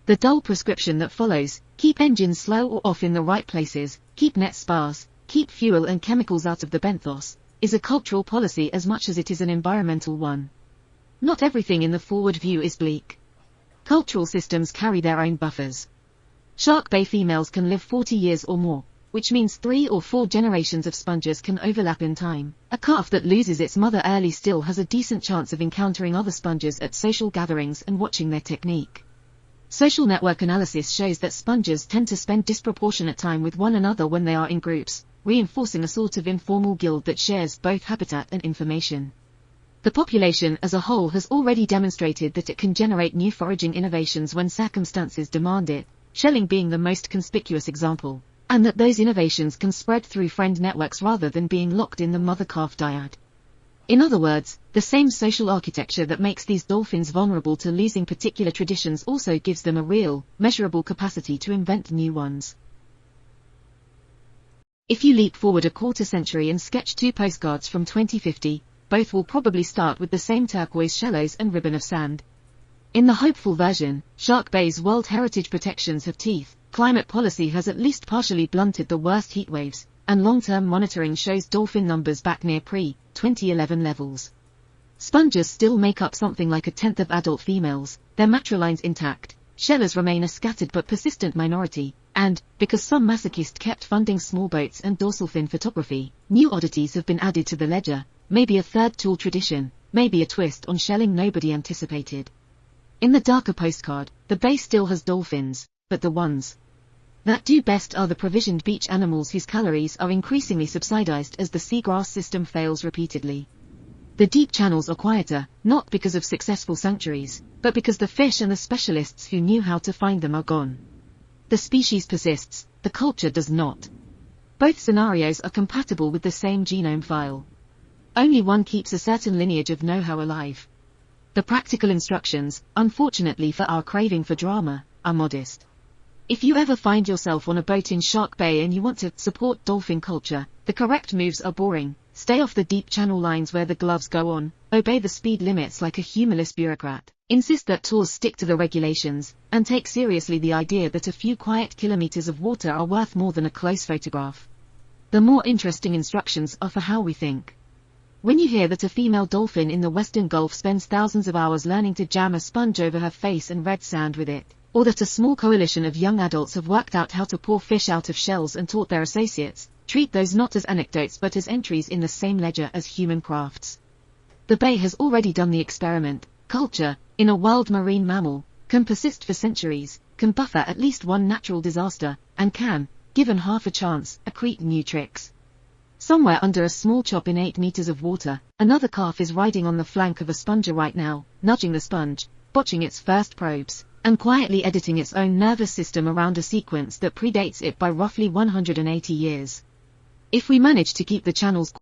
The dull prescription that follows: keep engines slow or off in the right places, keep nets sparse, keep fuel and chemicals out of the benthos, is a cultural policy as much as it is an environmental one. Not everything in the forward view is bleak. Cultural systems carry their own buffers. Shark Bay females can live 40 years or more, which means 3 or 4 generations of sponges can overlap in time. A calf that loses its mother early still has a decent chance of encountering other sponges at social gatherings and watching their technique. Social network analysis shows that sponges tend to spend disproportionate time with one another when they are in groups, reinforcing a sort of informal guild that shares both habitat and information. The population as a whole has already demonstrated that it can generate new foraging innovations when circumstances demand it, shelling being the most conspicuous example, and that those innovations can spread through friend networks rather than being locked in the mother-calf dyad. In other words, the same social architecture that makes these dolphins vulnerable to losing particular traditions also gives them a real, measurable capacity to invent new ones. If you leap forward a quarter century and sketch 2 postcards from 2050, both will probably start with the same turquoise shallows and ribbon of sand. In the hopeful version, Shark Bay's World Heritage protections have teeth, climate policy has at least partially blunted the worst heatwaves, and long-term monitoring shows dolphin numbers back near pre-2011 levels. Sponges still make up something like a tenth of adult females, their matrilines intact, shellers remain a scattered but persistent minority, and, because some masochist kept funding small boats and dorsal fin photography, new oddities have been added to the ledger, maybe a third tool tradition, maybe a twist on shelling nobody anticipated. In the darker postcard, the bay still has dolphins, but the ones that do best are the provisioned beach animals whose calories are increasingly subsidized as the seagrass system fails repeatedly. The deep channels are quieter, not because of successful sanctuaries, but because the fish and the specialists who knew how to find them are gone. The species persists, the culture does not. Both scenarios are compatible with the same genome file. Only one keeps a certain lineage of know-how alive. The practical instructions, unfortunately for our craving for drama, are modest. If you ever find yourself on a boat in Shark Bay and you want to support dolphin culture, the correct moves are boring. Stay off the deep channel lines where the gloves go on, obey the speed limits like a humorless bureaucrat, insist that tours stick to the regulations, and take seriously the idea that a few quiet kilometers of water are worth more than a close photograph. The more interesting instructions are for how we think. When you hear that a female dolphin in the Western Gulf spends thousands of hours learning to jam a sponge over her face and red sand with it, or that a small coalition of young adults have worked out how to pour fish out of shells and taught their associates, treat those not as anecdotes but as entries in the same ledger as human crafts. The Bay has already done the experiment. Culture, in a wild marine mammal, can persist for centuries, can buffer at least one natural disaster, and can, given half a chance, accrete new tricks. Somewhere under a small chop in 8 meters of water, another calf is riding on the flank of a sponger right now, nudging the sponge, botching its first probes, and quietly editing its own nervous system around a sequence that predates it by roughly 180 years. If we manage to keep the channels